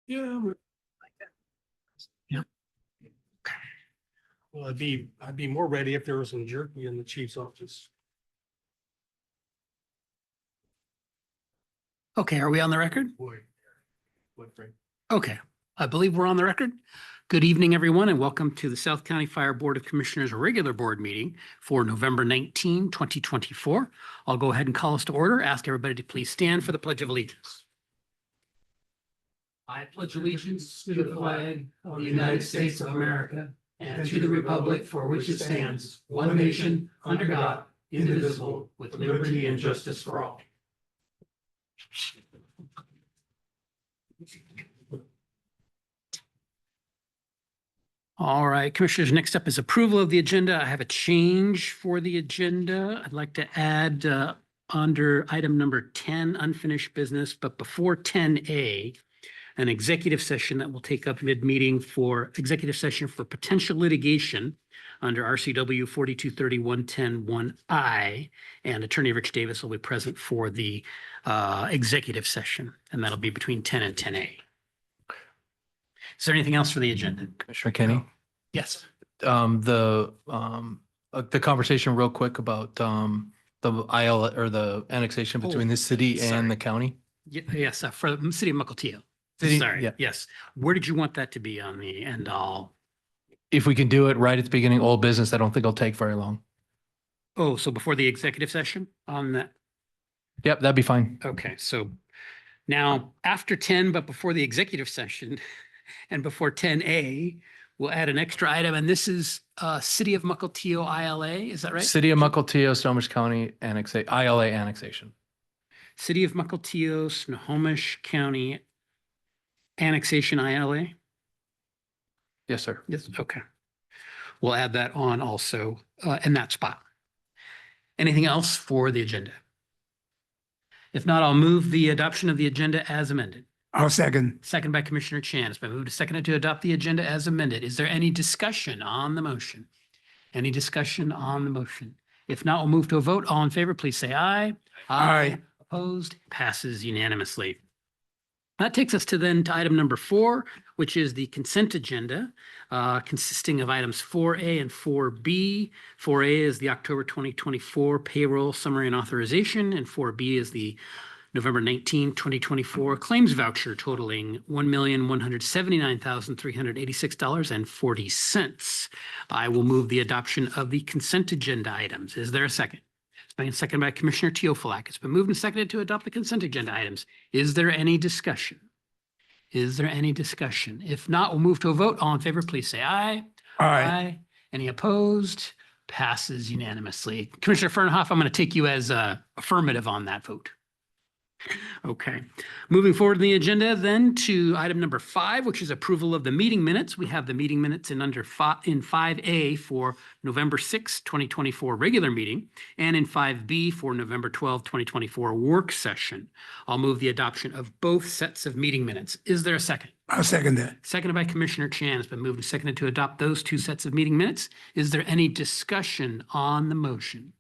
Yeah. Yeah. Well, I'd be more ready if there was some jerky in the chief's office. Okay, are we on the record? Boy. What, Frank? Okay, I believe we're on the record. Good evening, everyone, and welcome to the South County Fire Board of Commissioners regular board meeting for November 19, 2024. I'll go ahead and call us to order. Ask everybody to please stand for the Pledge of Allegiance. I pledge allegiance to the flag of the United States of America and to the republic for which it stands, one nation, under God, indivisible, with liberty and justice for all. All right, Commissioners, next up is approval of the agenda. I have a change for the agenda. I'd like to add under item number 10, unfinished business, but before 10A, an executive session that will take up mid-meeting for executive session for potential litigation under RCW 4231.10.1I, and Attorney Rich Davis will be present for the executive session, and that'll be between 10 and 10A. Is there anything else for the agenda? Commissioner Kenny? Yes. The conversation real quick about the IL or the annexation between the city and the county. Yes, for the city of Mukilteo. City, Sorry. yeah. Yes. Where did you want that to be on the end all? If we can do it right at the beginning, old business, I don't think it'll take very long. Oh, so before the executive session on that? Yep, that'd be fine. Okay, so now after 10, but before the executive session and before 10A, we'll add an extra item. And this is City of Mukilteo ILA, is that right? City of Mukilteo, Snohomish County ILA annexation. City of Mukilteo, Snohomish County annexation ILA? Yes, sir. Yes, okay. We'll add that on also in that spot. Anything else for the agenda? If not, I'll move the adoption of the agenda as amended. I'll second. Second by Commissioner Chan. It's been moved to seconded to adopt the agenda as amended. Is there any discussion on the motion? Any discussion on the motion? If not, we'll move to a vote. All in favor, please say aye. Aye. Opposed? Passes unanimously. That takes us to item number 4, which is the consent agenda, consisting of items 4A and 4B. 4A is the October 2024 payroll summary and authorization, and 4B is the November 19, 2024 claims voucher totaling $1,179,386.40. I will move the adoption of the consent agenda items. Is there a second? It's been seconded by Commissioner Teofilak. It's been moved and seconded to adopt the consent agenda items. Is there any discussion? Is there any discussion? If not, we'll move to a vote. All in favor, please say aye. Aye. Any opposed? Passes unanimously. Commissioner Fernhoff, I'm going to take you as affirmative on that vote. Okay, moving forward in the agenda then to item number 5, which is approval of the meeting minutes. We have the meeting minutes in 5A for November 6, 2024 regular meeting, and in 5B for November 12, 2024 work session. I'll move the adoption of both sets of meeting minutes. Is there a second? I'll second that. Seconded by Commissioner Chan. It's been moved and seconded to adopt those 2 sets of meeting minutes. Is there any discussion on the motion?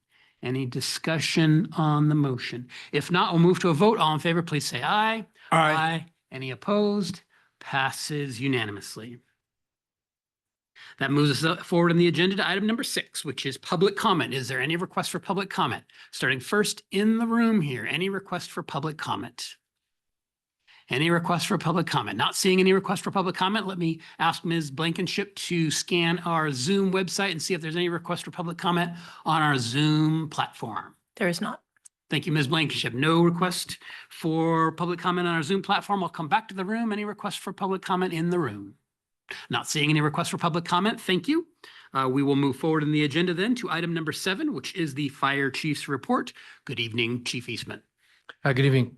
Any discussion on the motion? If not, we'll move to a vote. All in favor, please say aye. Aye. Any opposed? Passes unanimously. That moves us forward on the agenda to item number 6, which is public comment. Is there any request for public comment? Starting first in the room here, any request for public comment? Any request for public comment? Not seeing any request for public comment. Let me ask Ms. Blankenship to scan our Zoom website and see if there's any request for public comment on our Zoom platform. There is not. Thank you, Ms. Blankenship. No request for public comment on our Zoom platform. I'll come back to the room. Any request for public comment in the room? Not seeing any request for public comment. Thank you. We will move forward in the agenda then to item number 7, which is the Fire Chief's report. Good evening, Chief Eastman. Good evening,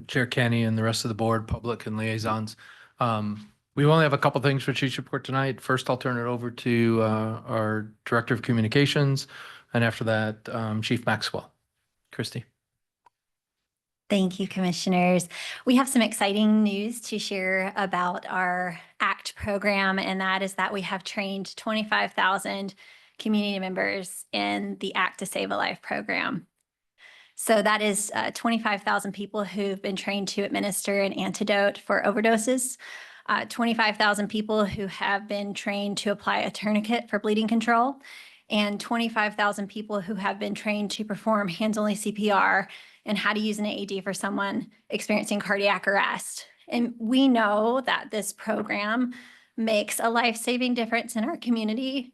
Chair Kenny and the rest of the board, public and liaisons. We only have a couple things for Chief's report tonight. First, I'll turn it over to our Director of Communications, and after that, Chief Maxwell. Christy. Thank you, Commissioners. We have some exciting news to share about our ACT program, and that is that we have trained 25,000 community members in the ACT to Save a Life program. So that is 25,000 people who've been trained to administer an antidote for overdoses, 25,000 people who have been trained to apply a tourniquet for bleeding control, and 25,000 people who have been trained to perform hands-only CPR and how to use an AED for someone experiencing cardiac arrest. And we know that this program makes a life-saving difference in our community.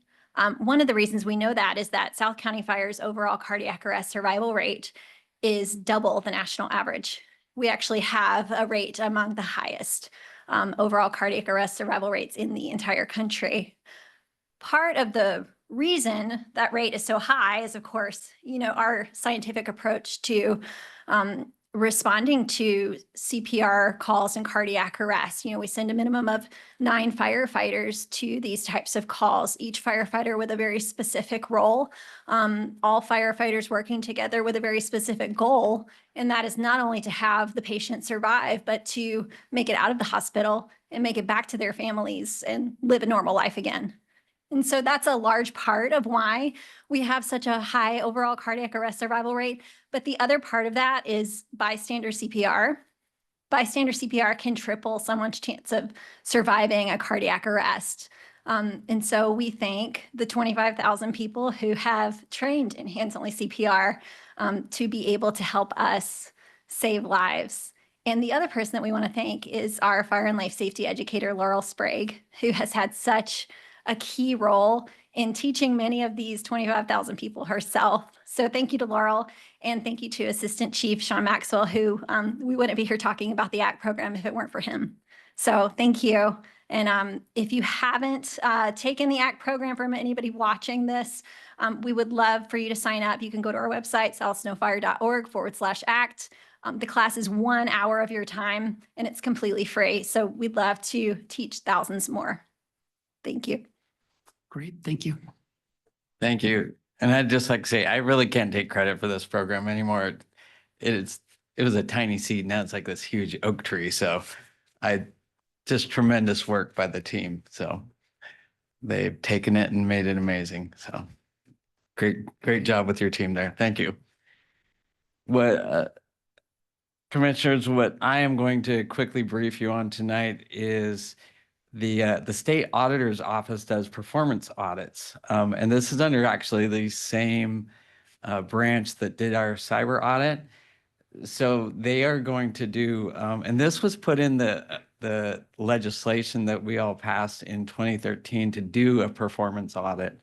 One of the reasons we know that is that South County Fire's overall cardiac arrest survival rate is double the national average. We actually have a rate among the highest overall cardiac arrest survival rates in the entire country. Part of the reason that rate is so high is, of course, our scientific approach to responding to CPR calls and cardiac arrest. We send a minimum of 9 firefighters to these types of calls, each firefighter with a very specific role, all firefighters working together with a very specific goal. And that is not only to have the patient survive, but to make it out of the hospital and make it back to their families and live a normal life again. And so that's a large part of why we have such a high overall cardiac arrest survival rate. But the other part of that is bystander CPR. Bystander CPR can triple someone's chance of surviving a cardiac arrest. And so we thank the 25,000 people who have trained in hands-only CPR to be able to help us save lives. And the other person that we want to thank is our fire and life safety educator, Laurel Sprague, who has had such a key role in teaching many of these 25,000 people herself. So thank you to Laurel, and thank you to Assistant Chief Sean Maxwell, who we wouldn't be here talking about the ACT program if it weren't for him. So thank you. And if you haven't taken the ACT program from anybody watching this, we would love for you to sign up. You can go to our website, southsnowfire.org/ACT. The class is 1 hour of your time, and it's completely free. So we'd love to teach thousands more. Thank you. Great, thank you. Thank you. And I'd just like to say, I really can't take credit for this program anymore. It was a tiny seed. Now it's like this huge oak tree. So just tremendous work by the team. So they've taken it and made it amazing. So great job with your team there. Thank you. Commissioners, what I am going to quickly brief you on tonight is the state auditor's office does performance audits. And this is under actually the same branch that did our cyber audit. So they are going to do, and this was put in the legislation that we all passed in 2013 to do a performance audit.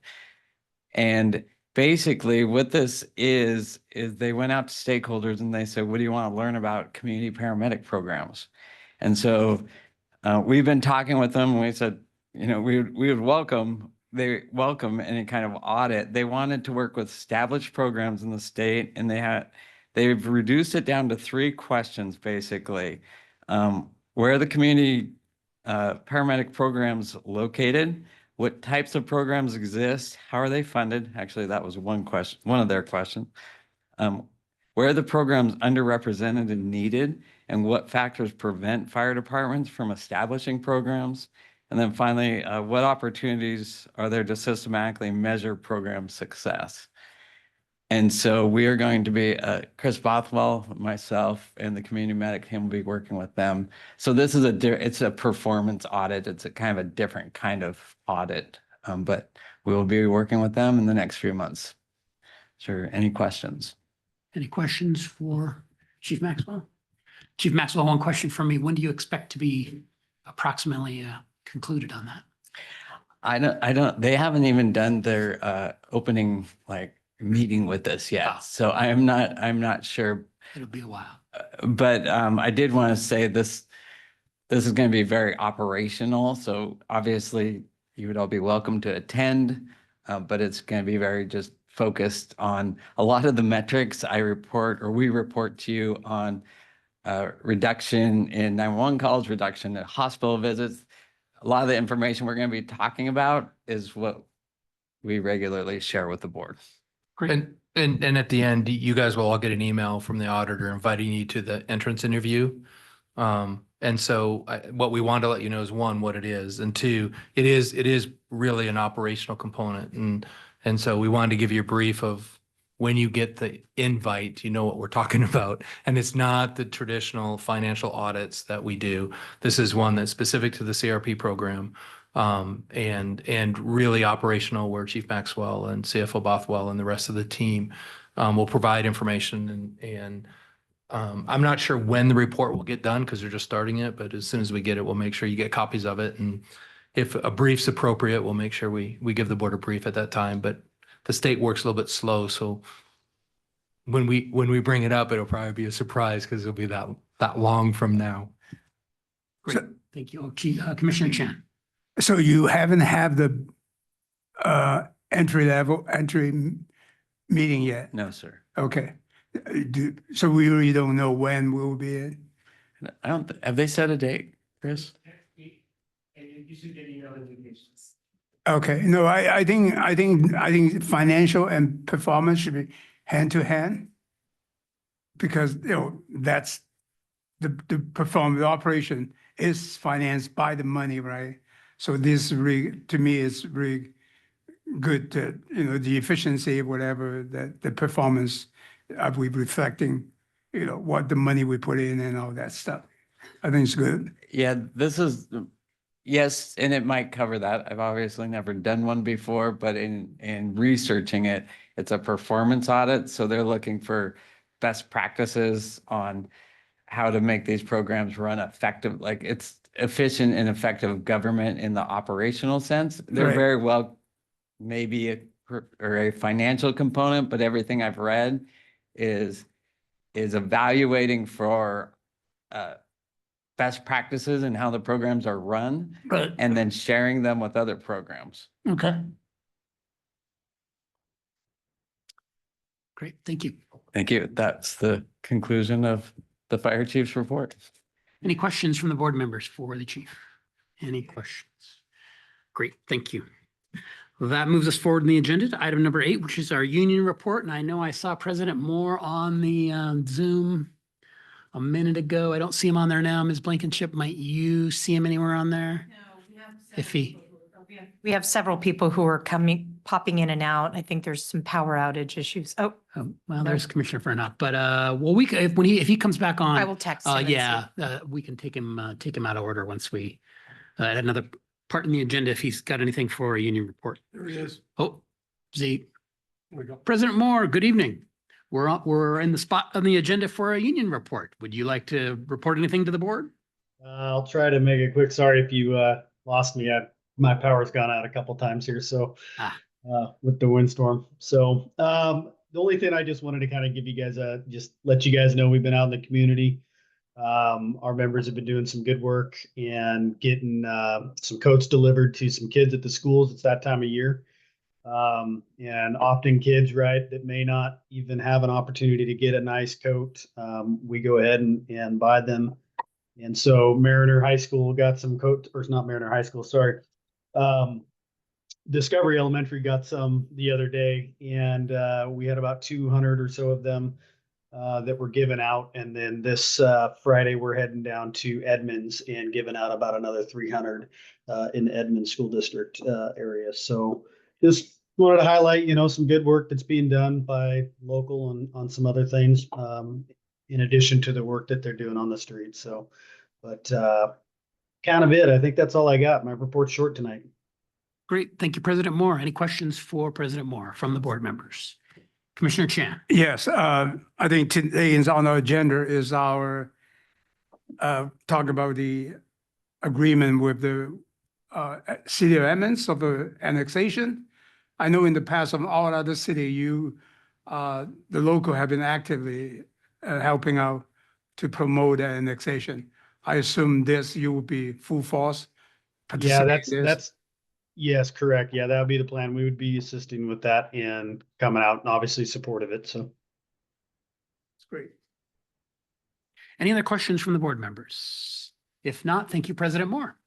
And basically what this is they went out to stakeholders and they said, what do you want to learn about community paramedic programs? And so we've been talking with them and we said, we would welcome any kind of audit. They wanted to work with established programs in the state, and they've reduced it down to 3 questions, basically. Where are the community paramedic programs located? What types of programs exist? How are they funded? Actually, that was one of their questions. Where are the programs underrepresented and needed? And what factors prevent fire departments from establishing programs? And then finally, what opportunities are there to systematically measure program success? And so we are going to be, Chris Bothwell, myself, and the community medic team will be working with them. So this is it's a performance audit. It's a kind of a different kind of audit, but we will be working with them in the next few months. Sure, any questions? Any questions for Chief Maxwell? Chief Maxwell, one question from me. When do you expect to be approximately concluded on that? I don't, they haven't even done their opening meeting with us yet. So I'm not sure. It'll be a while. But I did want to say this is going to be very operational. So obviously you would all be welcome to attend, but it's going to be very just focused on a lot of the metrics we report to you on reduction in 911 calls, reduction in hospital visits. A lot of the information we're going to be talking about is what we regularly share with the board. Great. And at the end, you guys will all get an email from the auditor inviting you to the entrance interview. And so what we want to let you know is, 1, what it is, and 2, it is really an operational component. And so we wanted to give you a brief of when you get the invite, you know what we're talking about. And it's not the traditional financial audits that we do. This is one that's specific to the CRP program. And really operational, where Chief Maxwell and CFO Bothwell and the rest of the team will provide information. And I'm not sure when the report will get done because they're just starting it, but as soon as we get it, we'll make sure you get copies of it. And if a brief's appropriate, we'll make sure we give the board a brief at that time. But the state works a little bit slow, so when we bring it up, it'll probably be a surprise because it'll be that long from now. Great, thank you. Commissioner Chan. So you haven't had the entry meeting yet? No, sir. Okay. So we really don't know when we'll be in? I don't, have they set a date, Chris? Okay, no, I think financial and performance should be hand to hand. Because, that's the performance, the operation is financed by the money, right? So this really, to me, is really good to, the efficiency, whatever, that the performance, we reflecting, what the money we put in and all that stuff. I think it's good. Yeah, this is, yes, and it might cover that. I've obviously never done one before, but in researching it, it's a performance audit. So they're looking for best practices on how to make these programs run effective, like it's efficient and effective government in the operational sense. They're Right. very well, maybe a financial component, but everything I've read is evaluating for best practices and how the programs are run, Right. and then sharing them with other programs. Okay. Great, thank you. Thank you. That's the conclusion of the fire chief's report. Any questions from the board members for the chief? Any questions? Great, thank you. Well, that moves us forward in the agenda to item number 8, which is our union report. And I know I saw President Moore on the Zoom a minute ago. I don't see him on there now. Ms. Blankenship, might you see him anywhere on there? No, we have. If he, We have several people who are popping in and out. I think there's some power outage issues. Oh, well, there's Commissioner Fernhoff, but well, if he comes back on. I will text him and see. Yeah, we can take him out of order once we, at another part in the agenda, if he's got anything for a union report. There he is. Oh, There we go. President Moore, good evening. We're in the spot on the agenda for a union report. Would you like to report anything to the board? I'll try to make it quick. Sorry if you lost me. My power's gone out a couple times here, so with the windstorm. So the only thing I just wanted to kind of give you guys just let you guys know we've been out in the community. Our members have been doing some good work and getting some coats delivered to some kids at the schools. It's that time of year. And often kids, right, that may not even have an opportunity to get a nice coat, we go ahead and buy them. And so Mariner High School got some coat, or it's not Mariner High School, sorry. Discovery Elementary got some the other day, and we had about 200 or so of them that were given out. And then this Friday, we're heading down to Edmonds and giving out about another 300 in the Edmonds School District area. So just wanted to highlight, some good work that's being done by local and on some other things, in addition to the work that they're doing on the street. So, but kind of it. I think that's all I got. My report's short tonight. Great. Thank you, President Moore. Any questions for President Moore from the board members? Commissioner Chan. Yes, I think today is on our agenda is our talk about the agreement with the city of Edmonds of the annexation. I know in the past of all other city, the local have been actively helping out to promote that annexation. I assume you will be full force. Yeah, participating in this? yes, correct. Yeah, that would be the plan. We would be assisting with that and coming out and obviously supportive of it. So. It's great. Any other questions from the board members? If not, thank you, President Moore.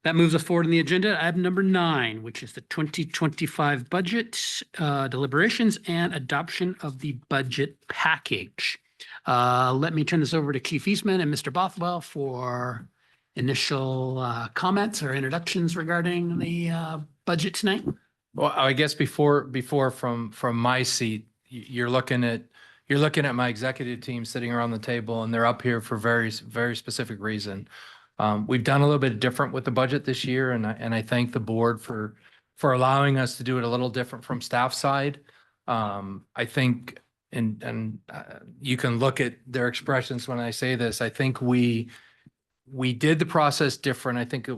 That moves us forward in the agenda. Item number 9, which is the 2025 budget deliberations and adoption of the budget package. Let me turn this over to Chief Eastman and Mr. Bothwell for initial comments or introductions regarding the budget tonight. Well, I guess before from my seat, you're looking at my executive team sitting around the table, and they're up here for very specific reason. We've done a little bit different with the budget this year, and I thank the board for allowing us to do it a little different from staff side. I think, and you can look at their expressions when I say this. I think we did the process different. I think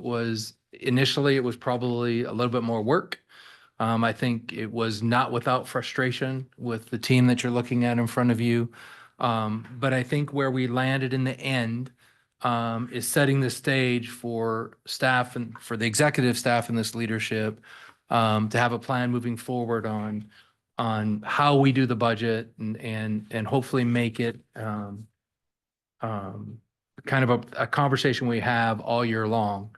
initially it was probably a little bit more work. I think it was not without frustration with the team that you're looking at in front of you. But I think where we landed in the end is setting the stage for staff and for the executive staff and this leadership to have a plan moving forward on how we do the budget and hopefully make it kind of a conversation we have all year long.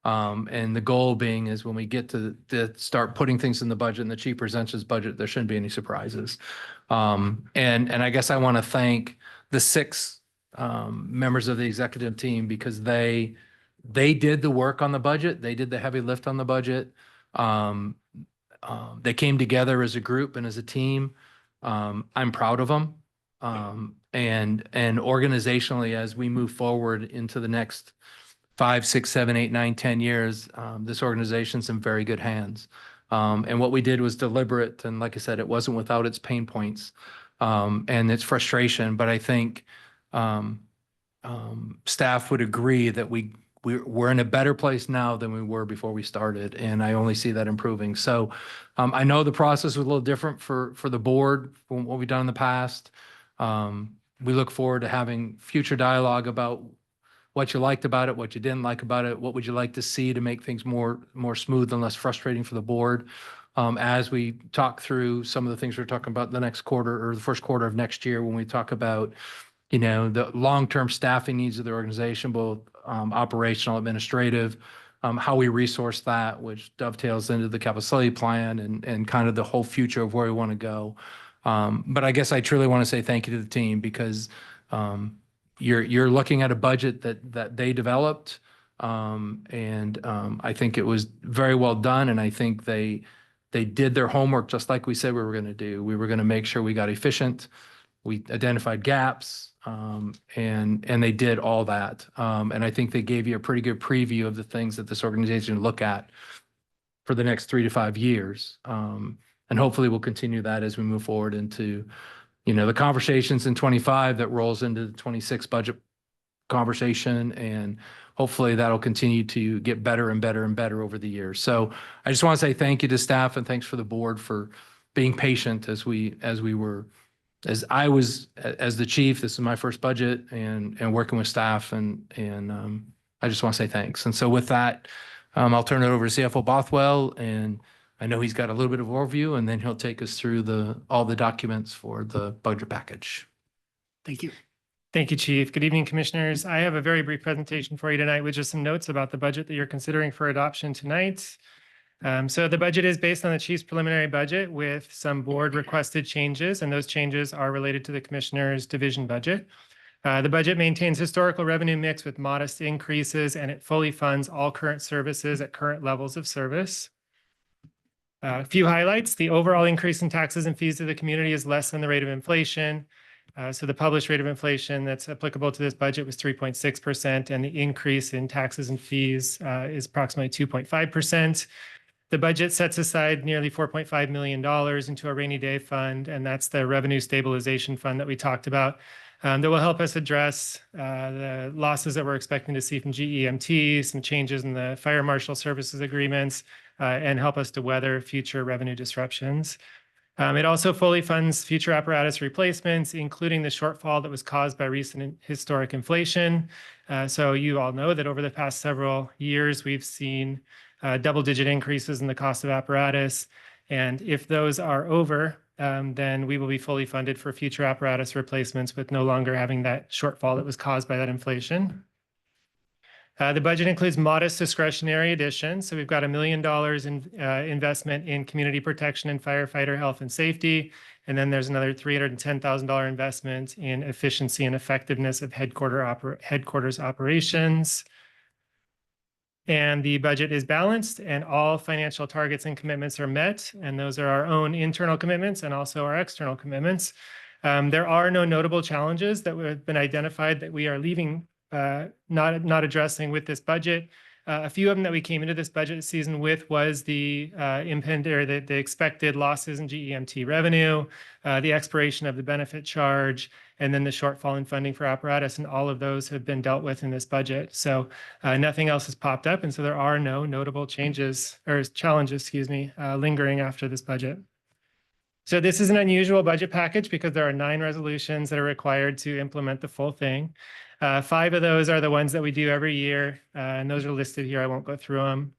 And the goal being is when we get to start putting things in the budget and the chief presents his budget, there shouldn't be any surprises. And I guess I want to thank the 6 members of the executive team because they did the work on the budget. They did the heavy lift on the budget. They came together as a group and as a team. I'm proud of them. And organizationally, as we move forward into the next 5, 6, 7, 8, 9, 10 years, this organization's in very good hands. And what we did was deliberate. And like I said, it wasn't without its pain points and its frustration. But I think staff would agree that we're in a better place now than we were before we started. And I only see that improving. So I know the process was a little different for the board from what we've done in the past. We look forward to having future dialogue about what you liked about it, what you didn't like about it, what would you like to see to make things more smooth and less frustrating for the board. As we talk through some of the things we're talking about the next quarter or the first quarter of next year, when we talk about, the long-term staffing needs of the organization, both operational, administrative, how we resource that, which dovetails into the capital facility plan and kind of the whole future of where we want to go. But I guess I truly want to say thank you to the team because you're looking at a budget that they developed. And I think it was very well done. And I think they did their homework just like we said we were going to do. We were going to make sure we got efficient. We identified gaps and they did all that. And I think they gave you a pretty good preview of the things that this organization look at for the next 3 to 5 years. And hopefully we'll continue that as we move forward into, the conversations in 25 that rolls into the 26 budget conversation. And hopefully that'll continue to get better and better and better over the years. So I just want to say thank you to staff and thanks for the board for being patient as I was as the chief. This is my first budget and working with staff and I just want to say thanks. And so with that, I'll turn it over to CFO Bothwell, and I know he's got a little bit of overview, and then he'll take us through all the documents for the budget package. Thank you. Thank you, Chief. Good evening, Commissioners. I have a very brief presentation for you tonight with just some notes about the budget that you're considering for adoption tonight. So the budget is based on the Chief's preliminary budget with some board requested changes, and those changes are related to the Commissioner's division budget. The budget maintains historical revenue mix with modest increases, and it fully funds all current services at current levels of service. A few highlights: the overall increase in taxes and fees to the community is less than the rate of inflation. So the published rate of inflation that's applicable to this budget was 3.6%, and the increase in taxes and fees is approximately 2.5%. The budget sets aside nearly $4.5 million into a rainy day fund, and that's the revenue stabilization fund that we talked about. That will help us address the losses that we're expecting to see from GEMT, some changes in the fire marshal services agreements, and help us to weather future revenue disruptions. It also fully funds future apparatus replacements, including the shortfall that was caused by recent historic inflation. So you all know that over the past several years, we've seen double-digit increases in the cost of apparatus. And if those are over, then we will be fully funded for future apparatus replacements with no longer having that shortfall that was caused by that inflation. The budget includes modest discretionary additions. So we've got $1 million in investment in community protection and firefighter health and safety. And then there's another $310,000 investment in efficiency and effectiveness of headquarters operations. and the budget is balanced and all financial targets and commitments are met. And those are our own internal commitments and also our external commitments. There are no notable challenges that have been identified that we are leaving, not addressing with this budget. A few of them that we came into this budget season with was the the expected losses in GEMT revenue, the expiration of the benefit charge, and then the shortfall in funding for apparatus. And all of those have been dealt with in this budget. So nothing else has popped up. And so there are no notable changes or challenges, excuse me, lingering after this budget. So this is an unusual budget package because there are 9 resolutions that are required to implement the full thing. 5 of those are the ones that we do every year, and those are listed here. I won't go through them.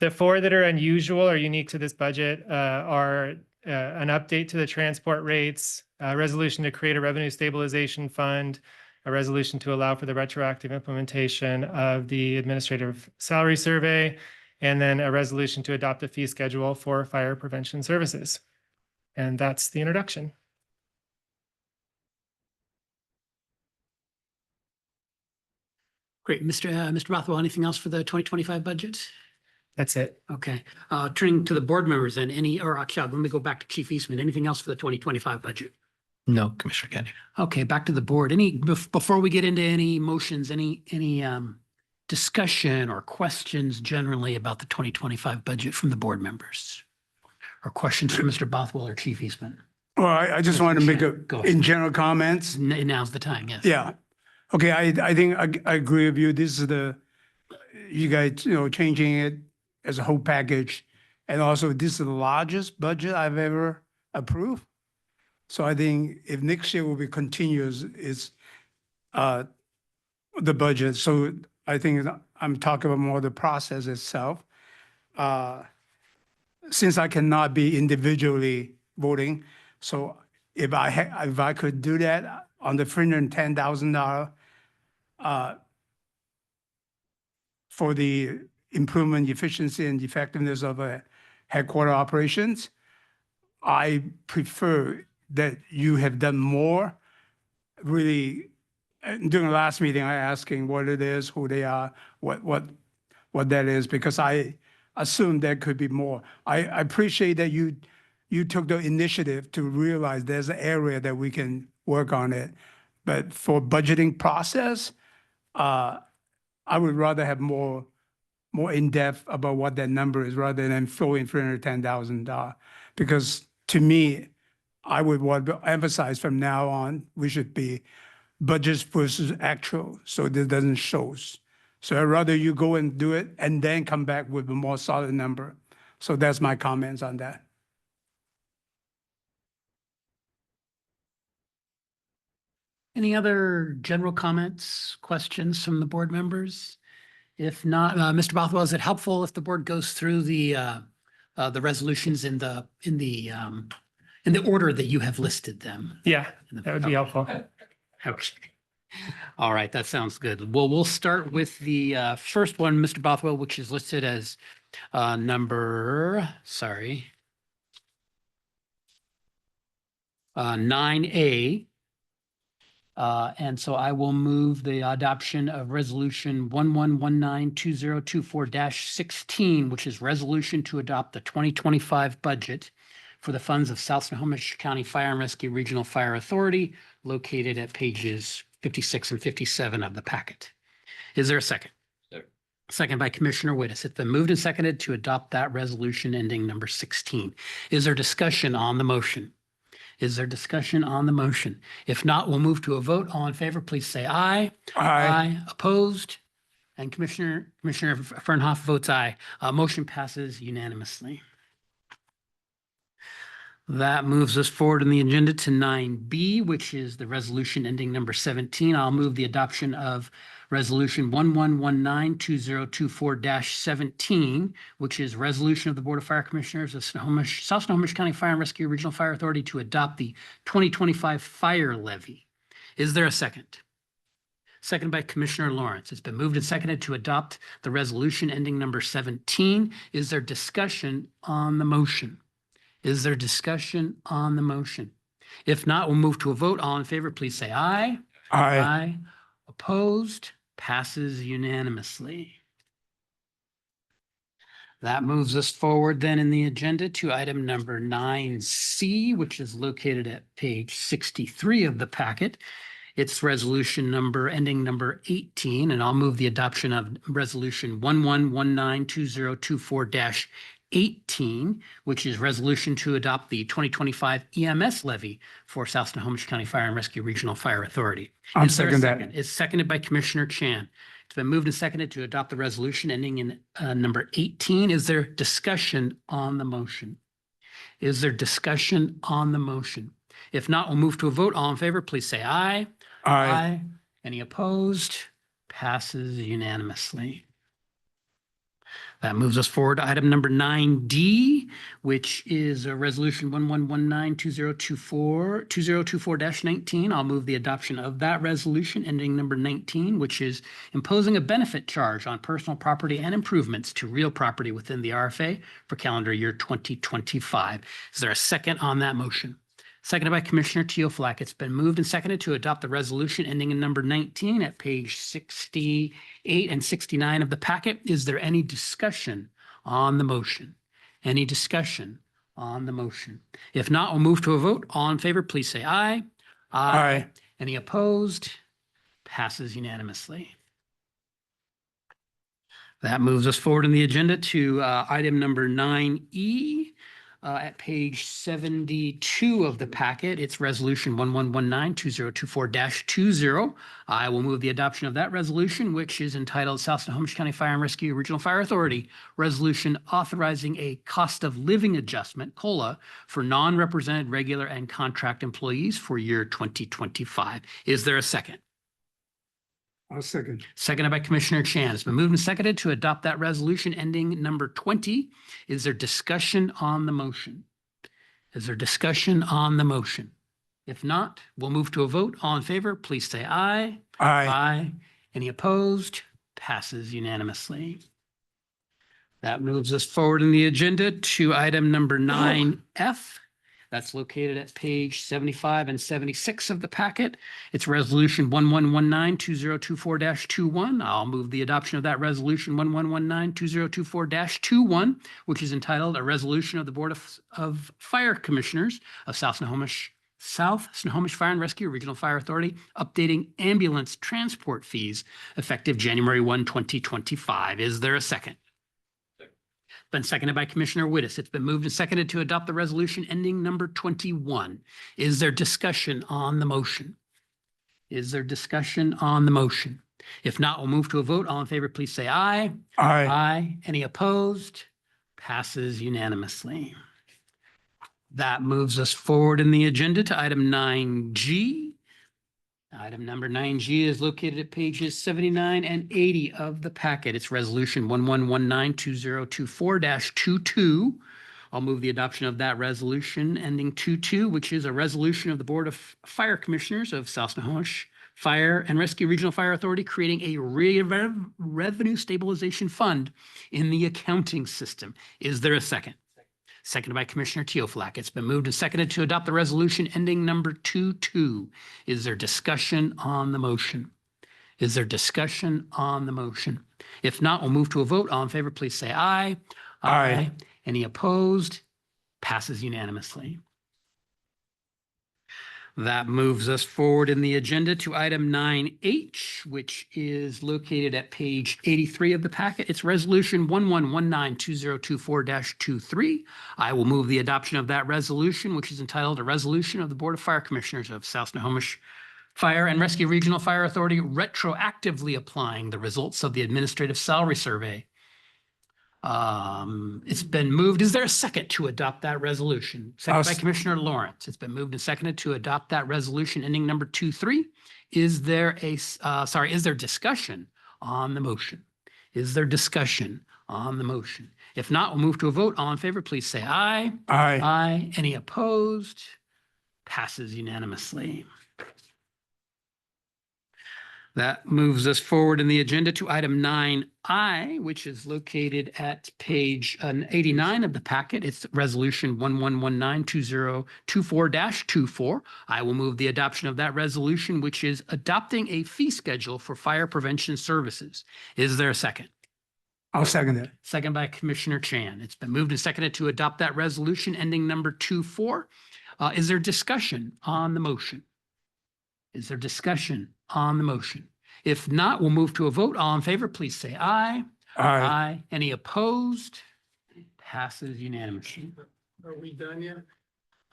The 4 that are unusual or unique to this budget are an update to the transport rates, a resolution to create a revenue stabilization fund, a resolution to allow for the retroactive implementation of the administrative salary survey, and then a resolution to adopt a fee schedule for fire prevention services. And that's the introduction. Great. Mr. Bothwell, anything else for the 2025 budget? That's it. Okay. Turning to the board members then, actually, let me go back to Chief Eastman. Anything else for the 2025 budget? No, Commissioner Kenny. Okay, back to the board. Before we get into any motions, any discussion or questions generally about the 2025 budget from the board members? Or questions for Mr. Bothwell or Chief Eastman? Well, I just wanted to make Go ahead. in general comments. Now's the time, yes. Yeah. Okay, I think I agree with you. This is you guys, changing it as a whole package. And also this is the largest budget I've ever approved. So I think if next year will be continuous is the budget. So I think I'm talking about more the process itself. Since I cannot be individually voting, so if I could do that on the $310,000 for the improvement, efficiency, and effectiveness of headquarter operations, I prefer that you have done more. Really, during the last meeting, I asking what it is, who they are, what that is, because I assume there could be more. I appreciate that you took the initiative to realize there's an area that we can work on it. But for budgeting process, I would rather have more in-depth about what that number is rather than throwing $310,000. Because to me, I would want to emphasize from now on, we should be budgets versus actual, so this doesn't show. So I'd rather you go and do it and then come back with a more solid number. So that's my comments on that. Any other general comments, questions from the board members? If not, Mr. Bothwell, is it helpful if the board goes through the resolutions in the order that you have listed them? Yeah, that would be helpful. Okay. All right, that sounds good. Well, we'll start with the first one, Mr. Bothwell, which is listed as number 9A. And so I will move the adoption of resolution 11192024-16, which is resolution to adopt the 2025 budget for the funds of South Snohomish County Fire and Rescue Regional Fire Authority, located at pages 56 and 57 of the packet. Is there a second? Second by Commissioner Wittes. It's been moved and seconded to adopt that resolution ending number 16. Is there discussion on the motion? Is there discussion on the motion? If not, we'll move to a vote. All in favor, please say aye. Aye. Opposed? And Commissioner Fernhoff votes aye. Motion passes unanimously. That moves us forward in the agenda to 9B, which is the resolution ending number 17. I'll move the adoption of resolution 11192024-17, which is resolution of the Board of Fire Commissioners of South Snohomish County Fire and Rescue Regional Fire Authority to adopt the 2025 fire levy. Is there a second? Second by Commissioner Lawrence. It's been moved and seconded to adopt the resolution ending number 17. Is there discussion on the motion? Is there discussion on the motion? If not, we'll move to a vote. All in favor, please say aye. Aye. Opposed? Passes unanimously. That moves us forward then in the agenda to item number 9C, which is located at page 63 of the packet. It's resolution number ending number 18, and I'll move the adoption of resolution 11192024-18, which is resolution to adopt the 2025 EMS levy for South Snohomish County Fire and Rescue Regional Fire Authority. I'm Is there a second that. It's seconded by Commissioner Chan. It's been moved and seconded to adopt the resolution ending in number 18. Is there discussion on the motion? Is there discussion on the motion? If not, we'll move to a vote. All in favor, please say aye. Aye. Any opposed? Passes unanimously. That moves us forward to item number 9D, which is a resolution 11192024-19. I'll move the adoption of that resolution ending number 19, which is imposing a benefit charge on personal property and improvements to real property within the RFA for calendar year 2025. Is there a second on that motion? Seconded by Commissioner Teoflack. It's been moved and seconded to adopt the resolution ending in number 19 at page 68 and 69 of the packet. Is there any discussion on the motion? Any discussion on the motion? If not, we'll move to a vote. All in favor, please say aye. Aye. Any opposed? Passes unanimously. That moves us forward in the agenda to item number 9E. At page 72 of the packet, it's resolution 11192024-20. I will move the adoption of that resolution, which is entitled South Snohomish County Fire and Rescue Regional Fire Authority Resolution authorizing a cost of living adjustment, COLA, for non-represented regular and contract employees for year 2025. Is there a second? I'll second. Seconded by Commissioner Chan. It's been moved and seconded to adopt that resolution ending number 20. Is there discussion on the motion? Is there discussion on the motion? If not, we'll move to a vote. All in favor, please say aye. Aye. Any opposed? Passes unanimously. That moves us forward in the agenda to item number 9F. That's located at page 75 and 76 of the packet. It's resolution 11192024-21. I'll move the adoption of that resolution 11192024-21, which is entitled a resolution of the Board of Fire Commissioners of South Snohomish Fire and Rescue Regional Fire Authority, updating ambulance transport fees effective January 1, 2025. Is there a second? Been seconded by Commissioner Wittes. It's been moved and seconded to adopt the resolution ending number 21. Is there discussion on the motion? Is there discussion on the motion? If not, we'll move to a vote. All in favor, please say aye. Aye. Any opposed? Passes unanimously. That moves us forward in the agenda to item 9G. Item number 9G is located at pages 79 and 80 of the packet. It's resolution 11192024-22. I'll move the adoption of that resolution ending 22, which is a resolution of the Board of Fire Commissioners of South Snohomish Fire and Rescue Regional Fire Authority creating a revenue stabilization fund in the accounting system. Is there a second? Seconded by Commissioner Teoflack. It's been moved and seconded to adopt the resolution ending number 22. Is there discussion on the motion? Is there discussion on the motion? If not, we'll move to a vote. All in favor, please say aye. Aye. Any opposed? Passes unanimously. That moves us forward in the agenda to item 9H, which is located at page 83 of the packet. It's resolution 11192024-23. I will move the adoption of that resolution, which is entitled a resolution of the Board of Fire Commissioners of South Snohomish Fire and Rescue Regional Fire Authority retroactively applying the results of the administrative salary survey. It's been moved. Is there a second to adopt that resolution? Second by Commissioner Lawrence. It's been moved and seconded to adopt that resolution ending number 23. Is there discussion on the motion? Is there discussion on the motion? If not, we'll move to a vote. All in favor, please say aye. Aye. Any opposed? Passes unanimously. That moves us forward in the agenda to item 9I, which is located at page 89 of the packet. It's resolution 11192024-24. I will move the adoption of that resolution, which is adopting a fee schedule for fire prevention services. Is there a second? I'll second it. Second by Commissioner Chan. It's been moved and seconded to adopt that resolution ending number 24. Is there discussion on the motion? Is there discussion on the motion? If not, we'll move to a vote. All in favor, please say aye. Aye. Any opposed? Passes unanimously. Are we done yet?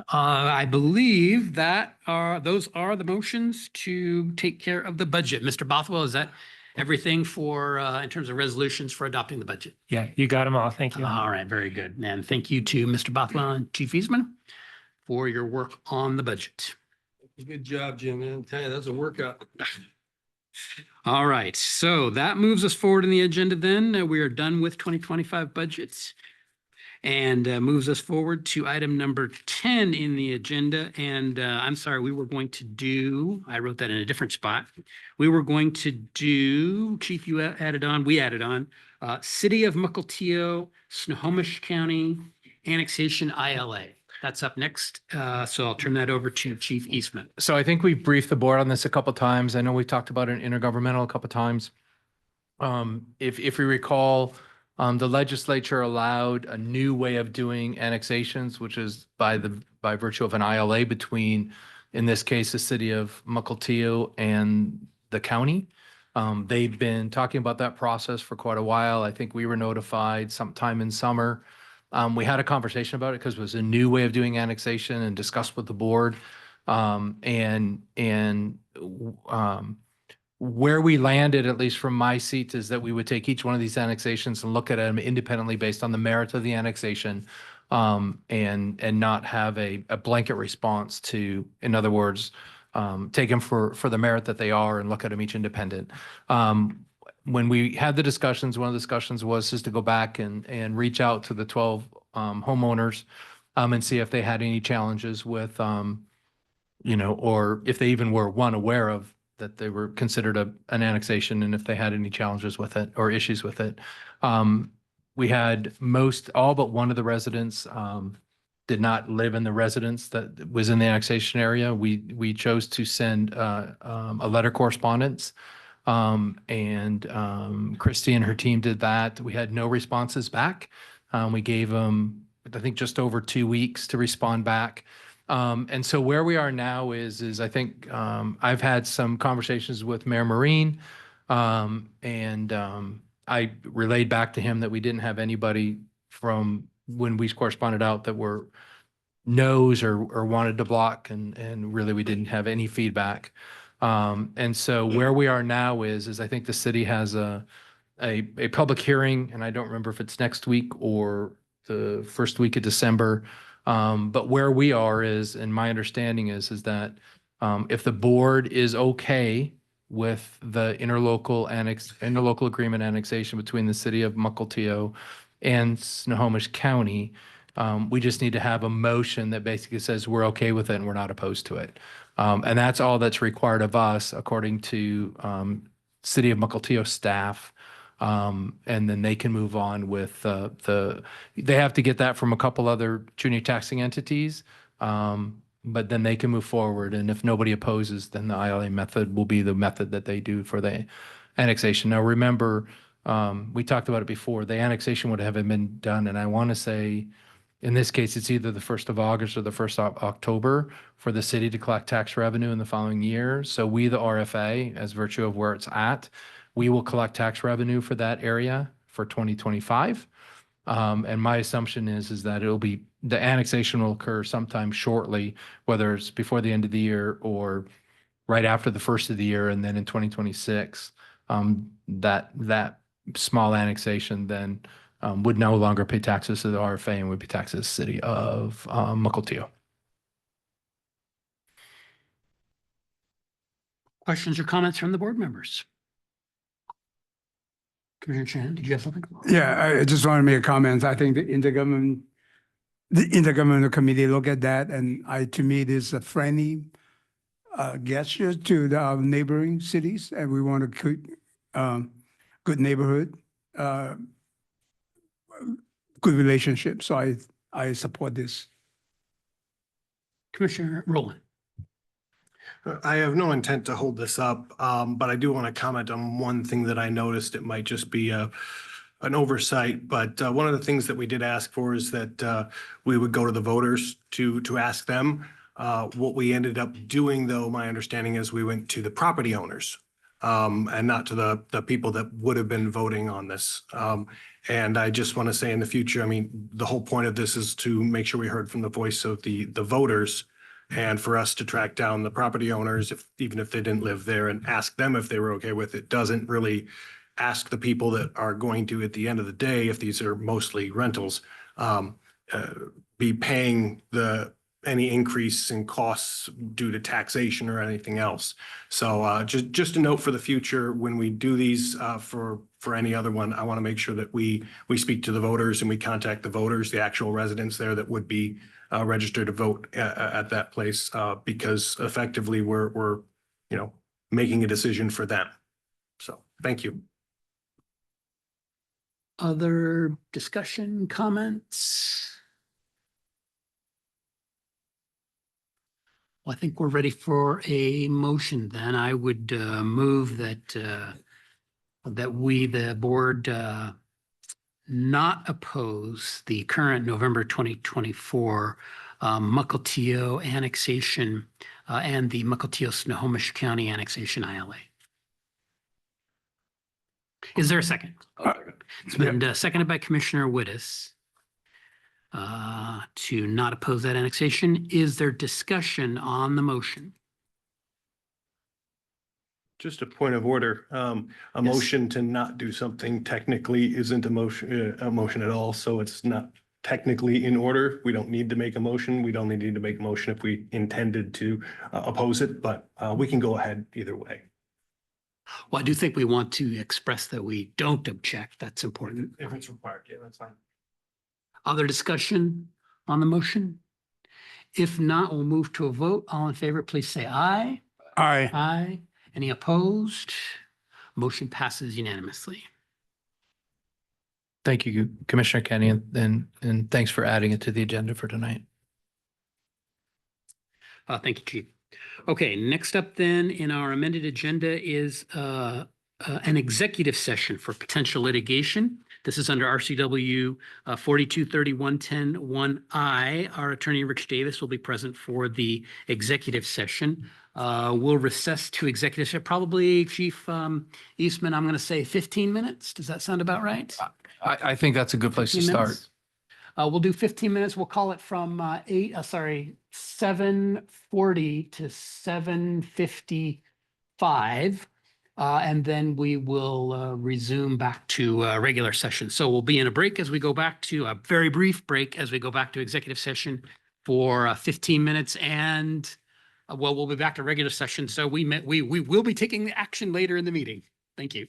I believe that those are the motions to take care of the budget. Mr. Bothwell, is that everything for, in terms of resolutions for adopting the budget? Yeah, you got them all. Thank you. All right, very good. And thank you to Mr. Bothwell and Chief Eastman for your work on the budget. Good job, Jim, man. Tell you, that's a workout. All right, so that moves us forward in the agenda then. We are done with 2025 budgets. And moves us forward to item number 10 in the agenda. And I'm sorry, we were going to do, I wrote that in a different spot. We were going to do, Chief, you added on, we added on, City of Mukilteo, Snohomish County, Annexation ILA. That's up next. So I'll turn that over to Chief Eastman. So I think we briefed the board on this a couple of times. I know we talked about it in intergovernmental a couple of times. If we recall, the legislature allowed a new way of doing annexations, which is by virtue of an ILA between, in this case, the city of Mukilteo and the county. They've been talking about that process for quite a while. I think we were notified sometime in summer. We had a conversation about it because it was a new way of doing annexation and discussed with the board. Where we landed, at least from my seat, is that we would take each one of these annexations and look at them independently based on the merit of the annexation, and not have a blanket response to, in other words, take them for the merit that they are and look at them each independent. When we had the discussions, one of the discussions was just to go back and reach out to the 12 homeowners and see if they had any challenges with, or if they even were aware of that they were considered an annexation, and if they had any challenges with it or issues with it. We had all but one of the residents did not live in the residence that was in the annexation area. We chose to send a letter correspondence, and Christy and her team did that. We had no responses back. We gave them, I think, just over 2 weeks to respond back. And so where we are now is I think I've had some conversations with Mayor Marine, and I relayed back to him that we didn't have anybody from when we corresponded out that were no's or wanted to block, and really we didn't have any feedback. And so where we are now is I think the city has a public hearing, and I don't remember if it's next week or the first week of December. But where we are is, and my understanding is that if the board is okay with the interlocal agreement annexation between the city of Mukilteo and Snohomish County, we just need to have a motion that basically says we're okay with it and we're not opposed to it. And that's all that's required of us, according to city of Mukilteo staff. And then they can move on with they have to get that from a couple other junior taxing entities, but then they can move forward. And if nobody opposes, then the ILA method will be the method that they do for the annexation. Now, remember, we talked about it before, the annexation would have been done, and I want to say, in this case, it's either the 1st of August or the 1st of October for the city to collect tax revenue in the following year. So we, the RFA, as virtue of where it's at, we will collect tax revenue for that area for 2025. And my assumption is that the annexation will occur sometime shortly, whether it's before the end of the year or right after the first of the year. And then in 2026, that small annexation then would no longer pay taxes to the RFA and would be taxes to the city of Mukilteo. Questions or comments from the board members? Commissioner Chan, did you have something? Yeah, I just want to make a comment. I think the intergovernmental committee look at that, and to me, it is a friendly gesture to the neighboring cities, and we want to keep good neighborhood, good relationship. So I support this. Commissioner Rowland. I have no intent to hold this up, but I do want to comment on one thing that I noticed. It might just be a an oversight, but one of the things that we did ask for is that we would go to the voters to ask them. What we ended up doing, though, my understanding is we went to the property owners and not to the people that would have been voting on this. And I just want to say in the future, I mean, the whole point of this is to make sure we heard from the voice of the voters and for us to track down the property owners, even if they didn't live there, and ask them if they were okay with it. Doesn't really ask the people that are going to, at the end of the day, if these are mostly rentals, be paying any increase in costs due to taxation or anything else. So just a note for the future, when we do these for any other one, I want to make sure that we speak to the voters and we contact the voters, the actual residents there that would be registered to vote at that place, because effectively we're making a decision for them. So thank you. Other discussion, comments? Well, I think we're ready for a motion then. I would move that we, the board, not oppose the current November 2024 Mukilteo annexation and the Mukilteo Snohomish County annexation ILA. Is there a second? It's been seconded by Commissioner Wittes to not oppose that annexation. Is there discussion on the motion? Just a point of order. A motion to not do something technically isn't a motion at all. So it's not technically in order. We don't need to make a motion. We don't need to make a motion if we intended to oppose it, but we can go ahead either way. Well, I do think we want to express that we don't object. That's important. If it's required, yeah, that's fine. Other discussion on the motion? If not, we'll move to a vote. All in favor, please say aye. Aye. Aye. Any opposed? Motion passes unanimously. Thank you, Commissioner Kenny, and thanks for adding it to the agenda for tonight. Thank you, Chief. Okay, next up then in our amended agenda is an executive session for potential litigation. This is under RCW 4231.10.1I. Our attorney, Rich Davis, will be present for the executive session. We'll recess to executive session, probably, Chief Eastman, I'm going to say 15 minutes. Does that sound about right? I think that's a good place to 15 start. minutes? We'll do 15 minutes. We'll call it from 7:40 to 7:55. And then we will resume back to regular session. So we'll be in a break as we go back to a very brief break as we go back to executive session for 15 minutes. And we'll be back to regular session. So we will be taking action later in the meeting. Thank you.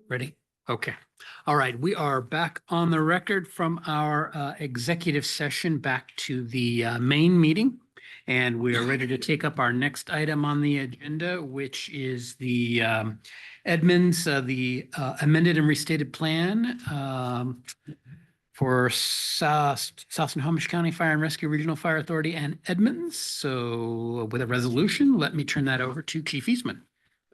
Ready? Okay. All right. We are back on the record from our executive session back to the main meeting. And we are ready to take up our next item on the agenda, which is the Edmonds, the amended and restated plan for South Snohomish County Fire and Rescue Regional Fire Authority and Edmonds. So with a resolution, let me turn that over to Chief Eastman.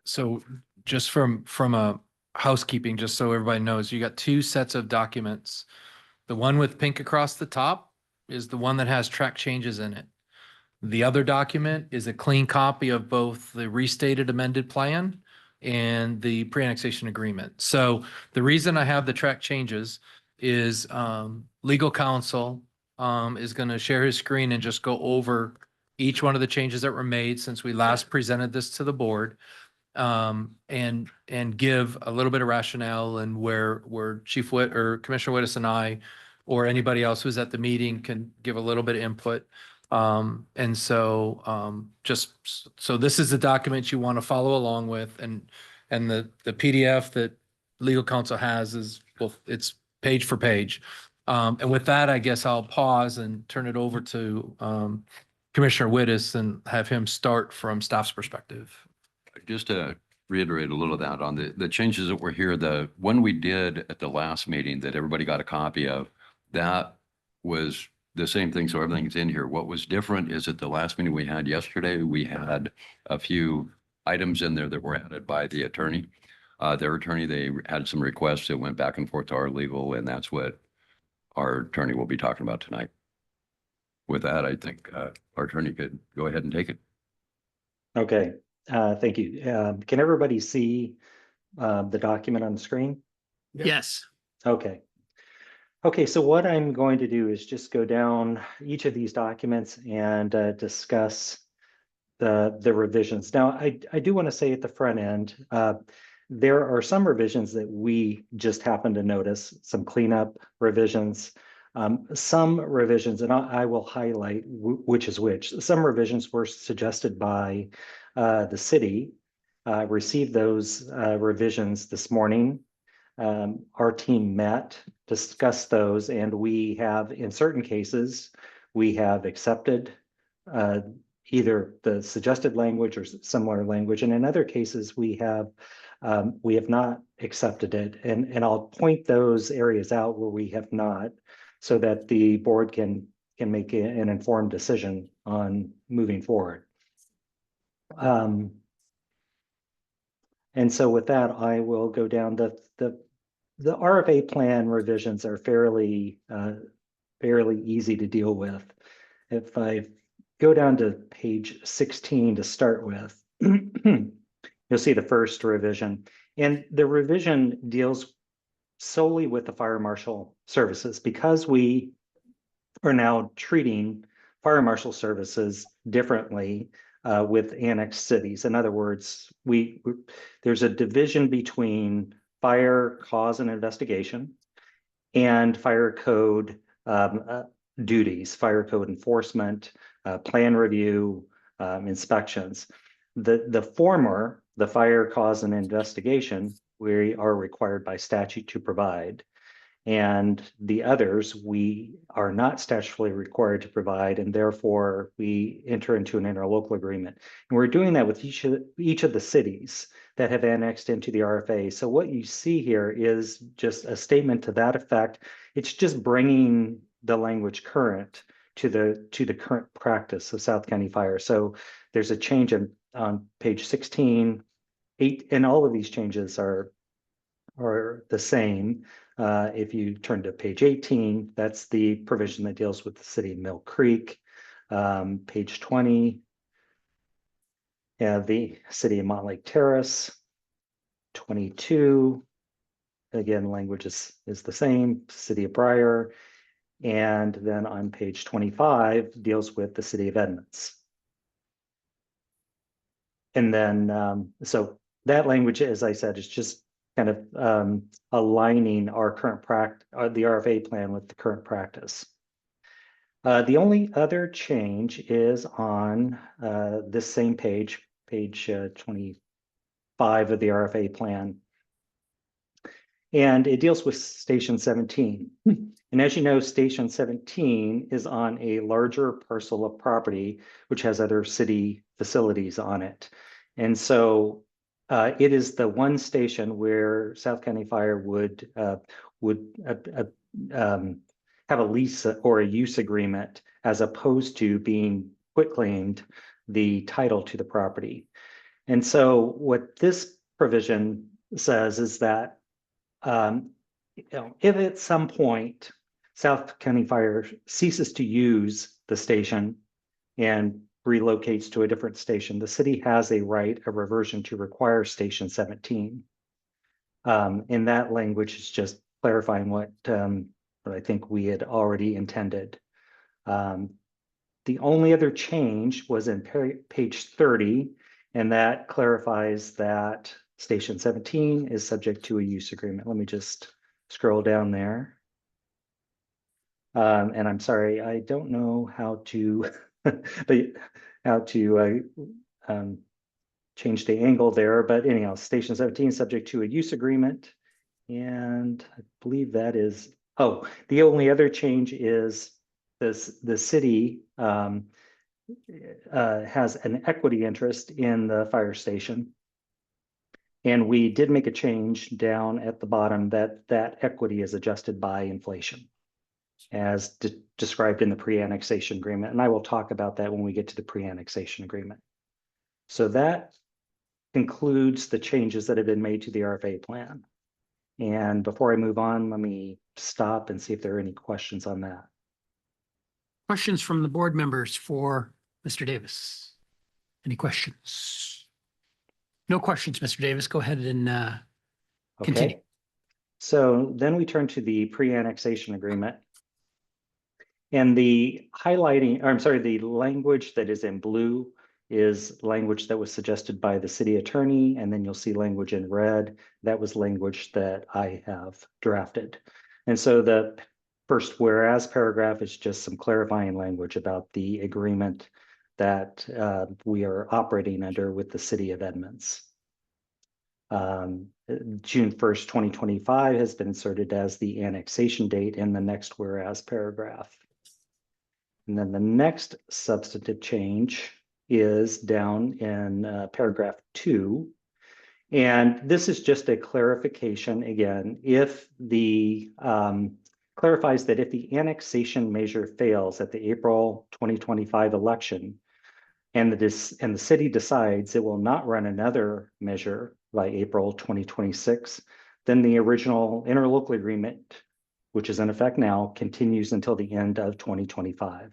So just from a housekeeping, just so everybody knows, you got two sets of documents. The one with pink across the top is the one that has track changes in it. The other document is a clean copy of both the restated amended plan and the pre-annexation agreement. So the reason I have the track changes is legal counsel is going to share his screen and just go over each one of the changes that were made since we last presented this to the board. And give a little bit of rationale and where Chief Witt or Commissioner Wittes and I, or anybody else who's at the meeting can give a little bit of input. And so just, so this is the document you want to follow along with, and the PDF that legal counsel has is, well, it's page for page. And with that, I guess I'll pause and turn it over to Commissioner Wittes and have him start from staff's perspective. Just to reiterate a little of that on the changes that were here, the one we did at the last meeting that everybody got a copy of, that was the same thing. So everything's in here. What was different is at the last meeting we had yesterday, we had a few items in there that were added by the attorney. Their attorney, they had some requests that went back and forth to our legal, and that's what our attorney will be talking about tonight. With that, I think our attorney could go ahead and take it. Okay. Thank you. Can everybody see the document on the screen? Yes. Okay. Okay, so what I'm going to do is just go down each of these documents and discuss the revisions. Now, I do want to say at the front end, there are some revisions that we just happen to notice, some cleanup revisions, some revisions, and I will highlight which is which. Some revisions were suggested by the city, received those revisions this morning. Our team met, discussed those, and we have, in certain cases, we have accepted either the suggested language or similar language, and in other cases, we have not accepted it. And I'll point those areas out where we have not, so that the board can make an informed decision on moving forward. And so with that, I will go down the RFA plan revisions are fairly easy to deal with. If I go down to page 16 to start with, you'll see the first revision. And the revision deals solely with the fire marshal services, because we are now treating fire marshal services differently with annexed cities. In other words, there's a division between fire cause and investigation and fire code duties, fire code enforcement, plan review, inspections. The former, the fire cause and investigation, we are required by statute to provide. And the others, we are not statutorily required to provide, and therefore we enter into an interlocal agreement. And we're doing that with each of the cities that have annexed into the RFA. So what you see here is just a statement to that effect. It's just bringing the language current to the current practice of South County Fire. So there's a change on page 16, 8, and all of these changes are the same. If you turn to page 18, that's the provision that deals with the city of Mill Creek. Page 20, the city of Montlake Terrace. 22, again, language is the same, city of Briar. And then on page 25 deals with the city of Edmonds. And then, so that language, as I said, is just kind of aligning our current practice, the RFA plan with the current practice. The only other change is on this same page, page 25 of the RFA plan. And it deals with Station 17. And as you know, Station 17 is on a larger parcel of property, which has other city facilities on it. And so it is the one station where South County Fire would have a lease or a use agreement, as opposed to being quitclaimed the title to the property. And so what this provision says is that if at some point South County Fire ceases to use the station and relocates to a different station, the city has a right of reversion to require Station 17. In that language is just clarifying what I think we had already intended. The only other change was in page 30, and that clarifies that Station 17 is subject to a use agreement. Let me just scroll down there. And I'm sorry, I don't know how to change the angle there, but anyhow, Station 17 is subject to a use agreement. And I believe that is, oh, the only other change is the city has an equity interest in the fire station. And we did make a change down at the bottom that that equity is adjusted by inflation, as described in the pre-annexation agreement. And I will talk about that when we get to the pre-annexation agreement. So that concludes the changes that have been made to the RFA plan. And before I move on, let me stop and see if there are any questions on that. Questions from the board members for Mr. Davis? Any questions? No questions, Mr. Davis. Go ahead and continue. Okay. So then we turn to the pre-annexation agreement. And the highlighting, or I'm sorry, the language that is in blue is language that was suggested by the city attorney. And then you'll see language in red. That was language that I have drafted. And so the first whereas paragraph is just some clarifying language about the agreement that we are operating under with the city of Edmonds. June 1st, 2025 has been inserted as the annexation date in the next whereas paragraph. And then the next substantive change is down in paragraph 2. And this is just a clarification again. If the clarifies that if the annexation measure fails at the April 2025 election, and the city decides it will not run another measure by April 2026, then the original interlocal agreement, which is in effect now, continues until the end of 2025.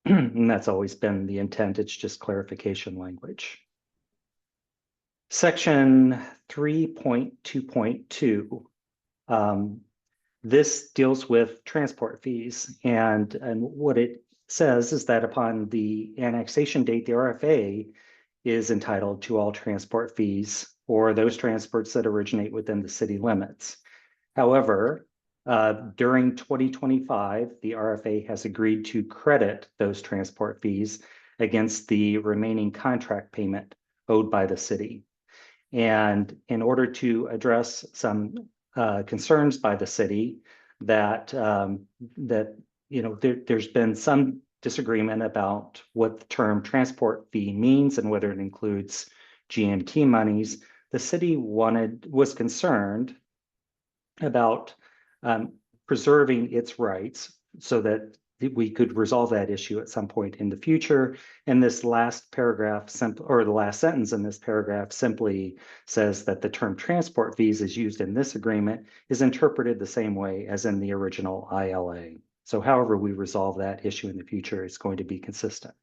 And that's always been the intent. It's just clarification language. Section 3.2.2. This deals with transport fees, and what it says is that upon the annexation date, the RFA is entitled to all transport fees for those transports that originate within the city limits. However, during 2025, the RFA has agreed to credit those transport fees against the remaining contract payment owed by the city. And in order to address some concerns by the city that there's been some disagreement about what the term transport fee means and whether it includes GMT monies, the city was concerned about preserving its rights so that we could resolve that issue at some point in the future. And this last paragraph, or the last sentence in this paragraph, simply says that the term transport fees as used in this agreement is interpreted the same way as in the original ILA. So however we resolve that issue in the future is going to be consistent.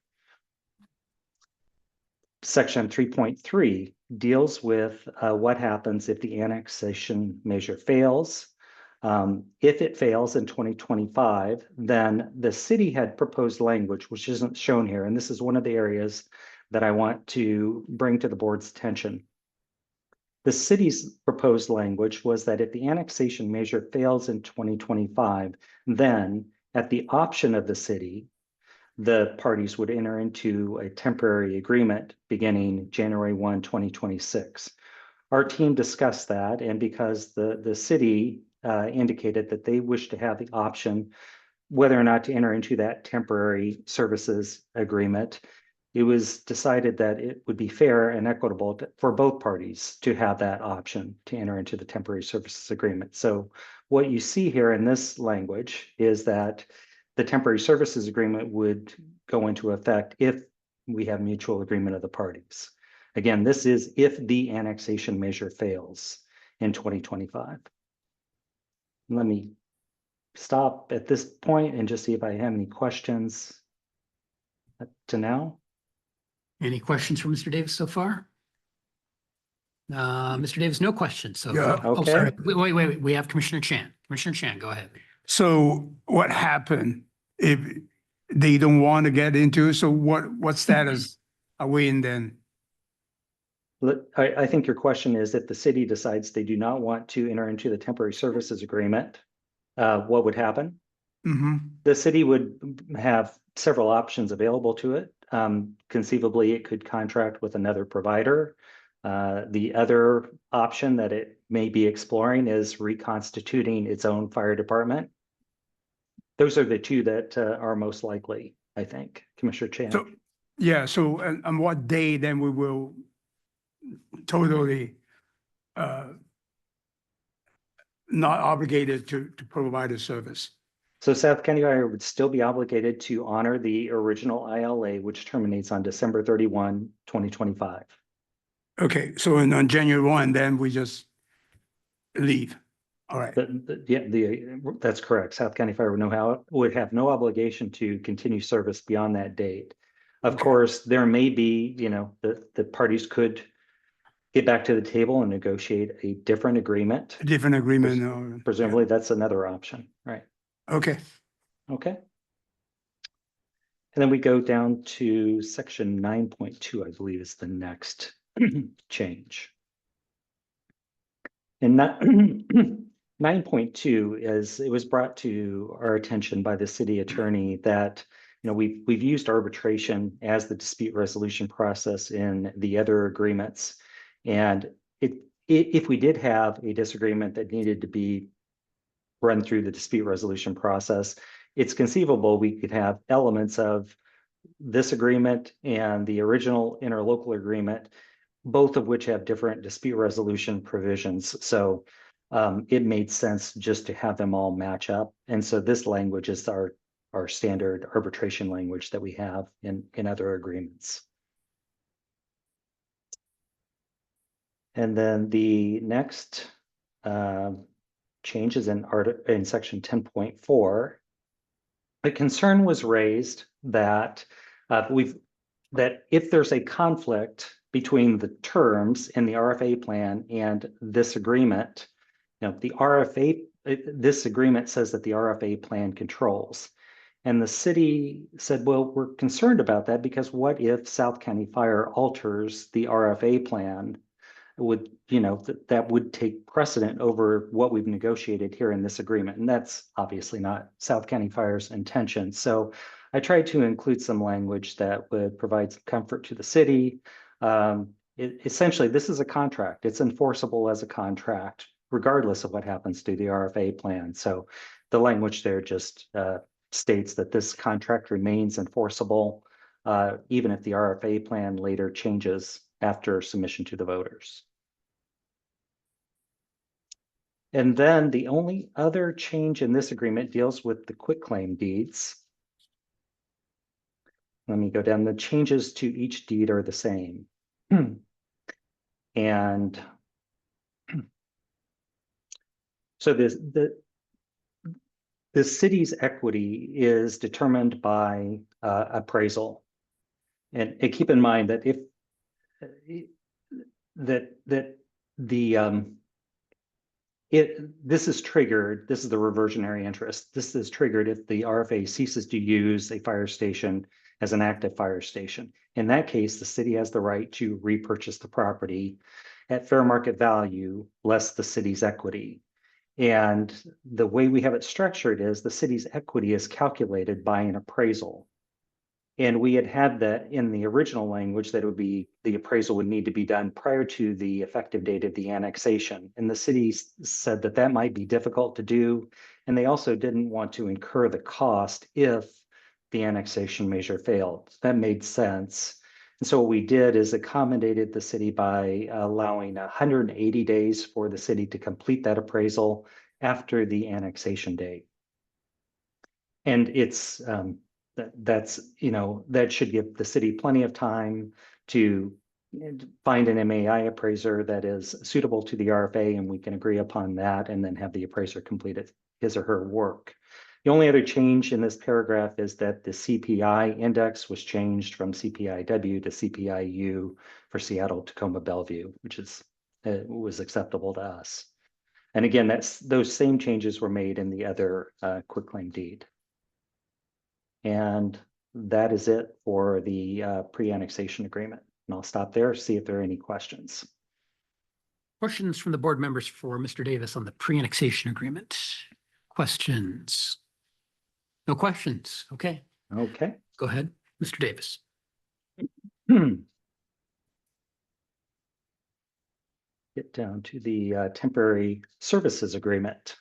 Section 3.3 deals with what happens if the annexation measure fails. If it fails in 2025, then the city had proposed language, which isn't shown here. And this is one of the areas that I want to bring to the board's attention. The city's proposed language was that if the annexation measure fails in 2025, then at the option of the city, the parties would enter into a temporary agreement beginning January 1, 2026. Our team discussed that, and because the city indicated that they wish to have the option whether or not to enter into that temporary services agreement, it was decided that it would be fair and equitable for both parties to have that option to enter into the temporary services agreement. So what you see here in this language is that the temporary services agreement would go into effect if we have mutual agreement of the parties. Again, this is if the annexation measure fails in 2025. Let me stop at this point and just see if I have any questions up to now. Any questions for Mr. Davis so far? Mr. Davis, no questions. So, Yeah. oh, Okay. sorry. Wait. We have Commissioner Chan. Commissioner Chan, go ahead. So what happened if they don't want to get into, so what status are we in then? I think your question is if the city decides they do not want to enter into the temporary services agreement, what would happen? Mm-hmm. The city would have several options available to it. Conceivably, it could contract with another provider. The other option that it may be exploring is reconstituting its own fire department. Those are the two that are most likely, I think, Commissioner Chan. So, yeah, so on what day then we will totally not obligated to provide a service? So South County Fire would still be obligated to honor the original ILA, which terminates on December 31, 2025. Okay, so on January 1, then we just leave. All right. That's correct. South County Fire would have no obligation to continue service beyond that date. Of Okay. course, there may be, the parties could get back to the table and negotiate a different agreement. A different agreement. Or, Presumably, that's another option, right? okay. Okay. And then we go down to section 9.2, I believe is the next change. And 9.2 is, it was brought to our attention by the city attorney that, we've used arbitration as the dispute resolution process in the other agreements. And if we did have a disagreement that needed to be run through the dispute resolution process, it's conceivable we could have elements of this agreement and the original interlocal agreement, both of which have different dispute resolution provisions. So it made sense just to have them all match up. And so this language is our standard arbitration language that we have in other agreements. And then the next changes in section 10.4. The concern was raised that that if there's a conflict between the terms in the RFA plan and this agreement, this agreement says that the RFA plan controls. And the city said, well, we're concerned about that because what if South County Fire alters the RFA plan? That would take precedent over what we've negotiated here in this agreement. And that's obviously not South County Fire's intention. So I tried to include some language that would provide some comfort to the city. Essentially, this is a contract. It's enforceable as a contract, regardless of what happens to the RFA plan. So the language there just states that this contract remains enforceable, even if the RFA plan later changes after submission to the voters. And then the only other change in this agreement deals with the quitclaim deeds. Let me go down. The changes to each deed are the same. And so the city's equity is determined by appraisal. And keep in mind that if this is triggered, this is the reversionary interest. This is triggered if the RFA ceases to use a fire station as an active fire station. In that case, the city has the right to repurchase the property. at fair market value less the city's equity. And the way we have it structured is the city's equity is calculated by an appraisal. And we had that in the original language that it would be, the appraisal would need to be done prior to the effective date of the annexation. And the city said that that might be difficult to do. And they also didn't want to incur the cost if the annexation measure failed. That made sense. And so what we did is accommodated the city by allowing 180 days for the city to complete that appraisal after the annexation date. And it's, that's, you know, that should give the city plenty of time to find an MAI appraiser that is suitable to the RFA, and we can agree upon that and then have the appraiser complete his or her work. The only other change in this paragraph is that the CPI index was changed from CPIW to CPIU for Seattle, Tacoma, Bellevue, which is was acceptable to us. And again, those same changes were made in the other quitclaim deed. And that is it for the pre-annexation agreement. And I'll stop there, see if there are any questions. Questions from the board members for Mr. Davis on the pre-annexation agreement? Questions? No questions. Okay, Okay. go ahead, Mr. Davis. Get down to the temporary services agreement.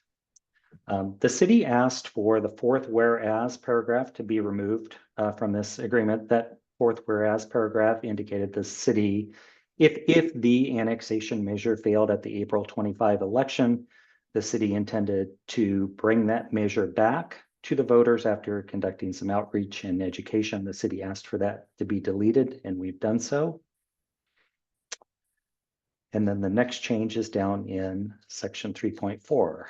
The city asked for the fourth whereas paragraph to be removed from this agreement. That fourth whereas paragraph indicated the city, if the annexation measure failed at the April 25 election, the city intended to bring that measure back to the voters after conducting some outreach and education. The city asked for that to be deleted, and we've done so. And then the next change is down in section 3.4.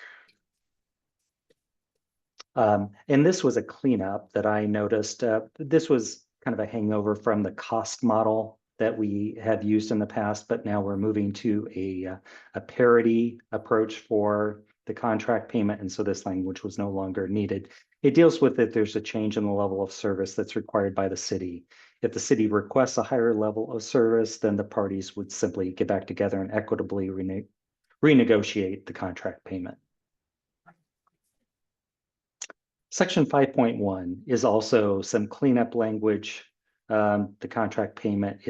And this was a cleanup that I noticed. This was kind of a hangover from the cost model that we have used in the past, but now we're moving to a parity approach for the contract payment. And so this language was no longer needed. It deals with it. There's a change in the level of service that's required by the city. If the city requests a higher level of service, then the parties would simply get back together and equitably renegotiate the contract payment. Section 5.1 is also some cleanup language. The contract payment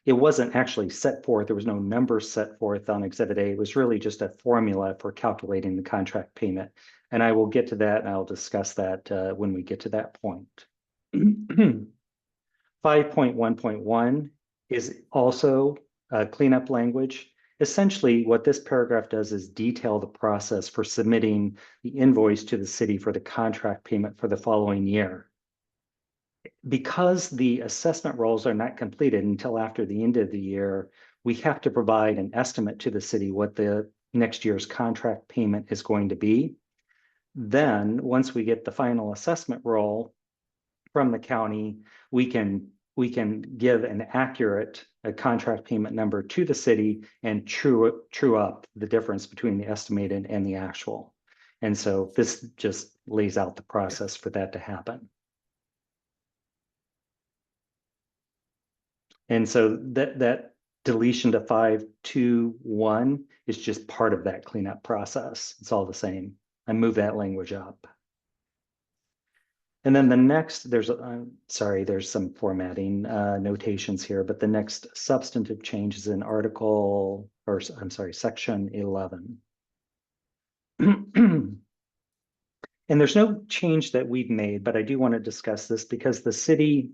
it wasn't actually set forth. There was no number set forth on Exhibit A. It was really just a formula for calculating the contract payment. And I will get to that and I'll discuss that when we get to that point. 5.1.1 is also cleanup language. Essentially, what this paragraph does is detail the process for submitting the invoice to the city for the contract payment for the following year. Because the assessment rolls are not completed until after the end of the year, we have to provide an estimate to the city what the next year's contract payment is going to be. Then, once we get the final assessment roll from the county, we can give an accurate contract payment number to the city and true up the difference between the estimated and the actual. And so this just lays out the process for that to happen. And so that deletion to 5.2.1 is just part of that cleanup process. It's all the same. I move that language up. And then the next, there's some formatting notations here, but the next substantive change is in section 11. And there's no change that we've made, but I do want to discuss this because the city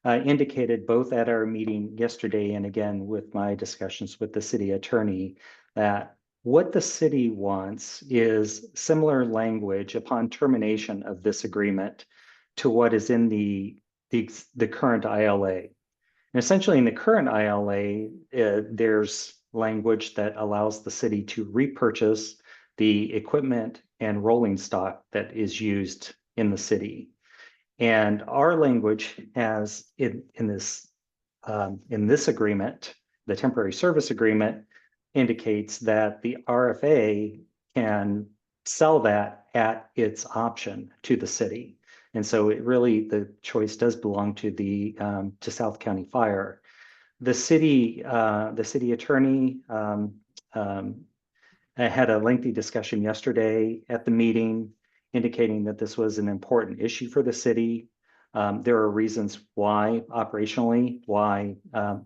indicated both at our meeting yesterday and again with my discussions with the city attorney that what the city wants is similar language upon termination of this agreement to what is in the current ILA. And essentially in the current ILA, there's language that allows the city to repurchase the equipment and rolling stock that is used in the city. And our language has in this agreement, the temporary service agreement indicates that the RFA can sell that at its option to the city. And so the choice does belong to South County Fire. The city attorney I had a lengthy discussion yesterday at the meeting indicating that this was an important issue for the city. There are reasons why, operationally, why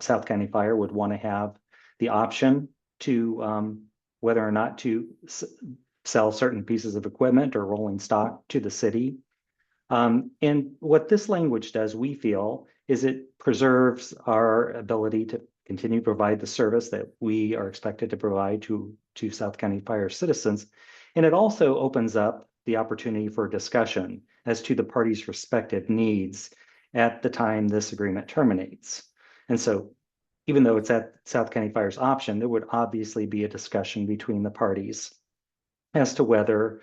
South County Fire would want to have the option to whether or not to sell certain pieces of equipment or rolling stock to the city. And what this language does, we feel, is it preserves our ability to continue to provide the service that we are expected to provide to South County Fire citizens. And it also opens up the opportunity for discussion as to the parties' respective needs at the time this agreement terminates. And so even though it's at South County Fire's option, there would obviously be a discussion between the parties as to whether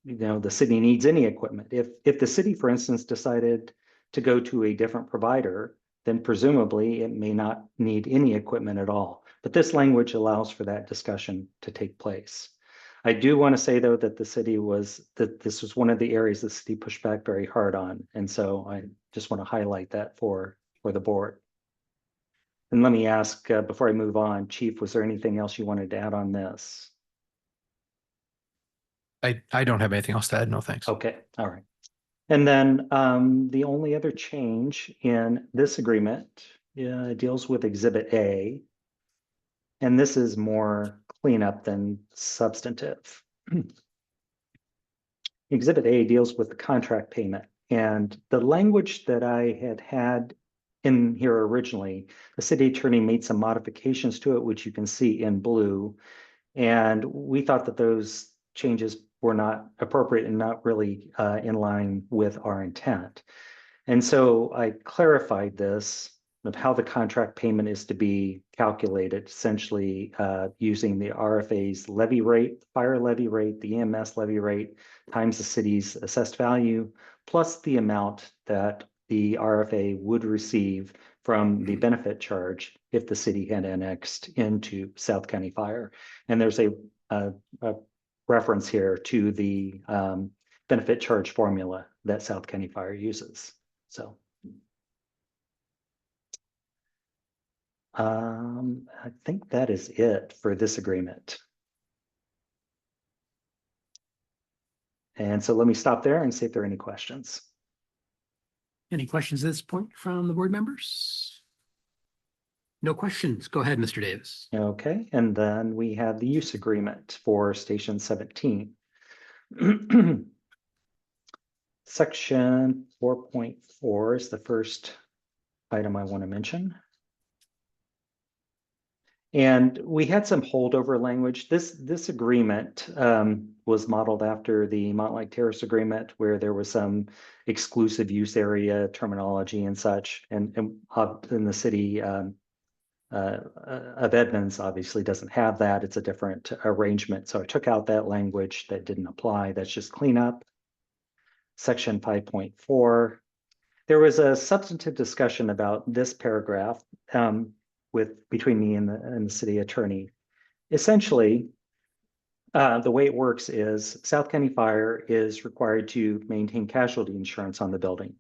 the city needs any equipment. If the city, for instance, decided to go to a different provider, then presumably it may not need any equipment at all. But this language allows for that discussion to take place. I do want to say, though, that this was one of the areas the city pushed back very hard on. And so I just want to highlight that for the board. And let me ask, before I move on, Chief, was there anything else you wanted to add on this? I don't have anything else to add. No, thanks. Okay, all right. And then the only other change in this agreement deals with Exhibit A. And this is more cleanup than substantive. Exhibit A deals with the contract payment. And the language that I had in here originally, the city attorney made some modifications to it, which you can see in blue. And we thought that those changes were not appropriate and not really in line with our intent. And so I clarified this of how the contract payment is to be calculated, essentially using the RFA's levy rate, fire levy rate, the EMS levy rate, times the city's assessed value, plus the amount that the RFA would receive from the benefit charge if the city had annexed into South County Fire. And there's a reference here to the benefit charge formula that South County Fire uses. So I think that is it for this agreement. And so let me stop there and see if there are any questions. Any questions at this point from the board members? No questions. Go ahead, Mr. Davis. Okay, and then we have the use agreement for Station 17. Section 4.4 is the first item I want to mention. And we had some holdover language. This agreement was modeled after the Montlake Terrace agreement, where there was some exclusive use area terminology and such. And in the city of Edmonds obviously doesn't have that. It's a different arrangement. So I took out that language that didn't apply. That's just cleanup. Section 5.4. There was a substantive discussion about this paragraph between me and the city attorney. Essentially, the way it works is South County Fire is required to maintain casualty insurance on the building.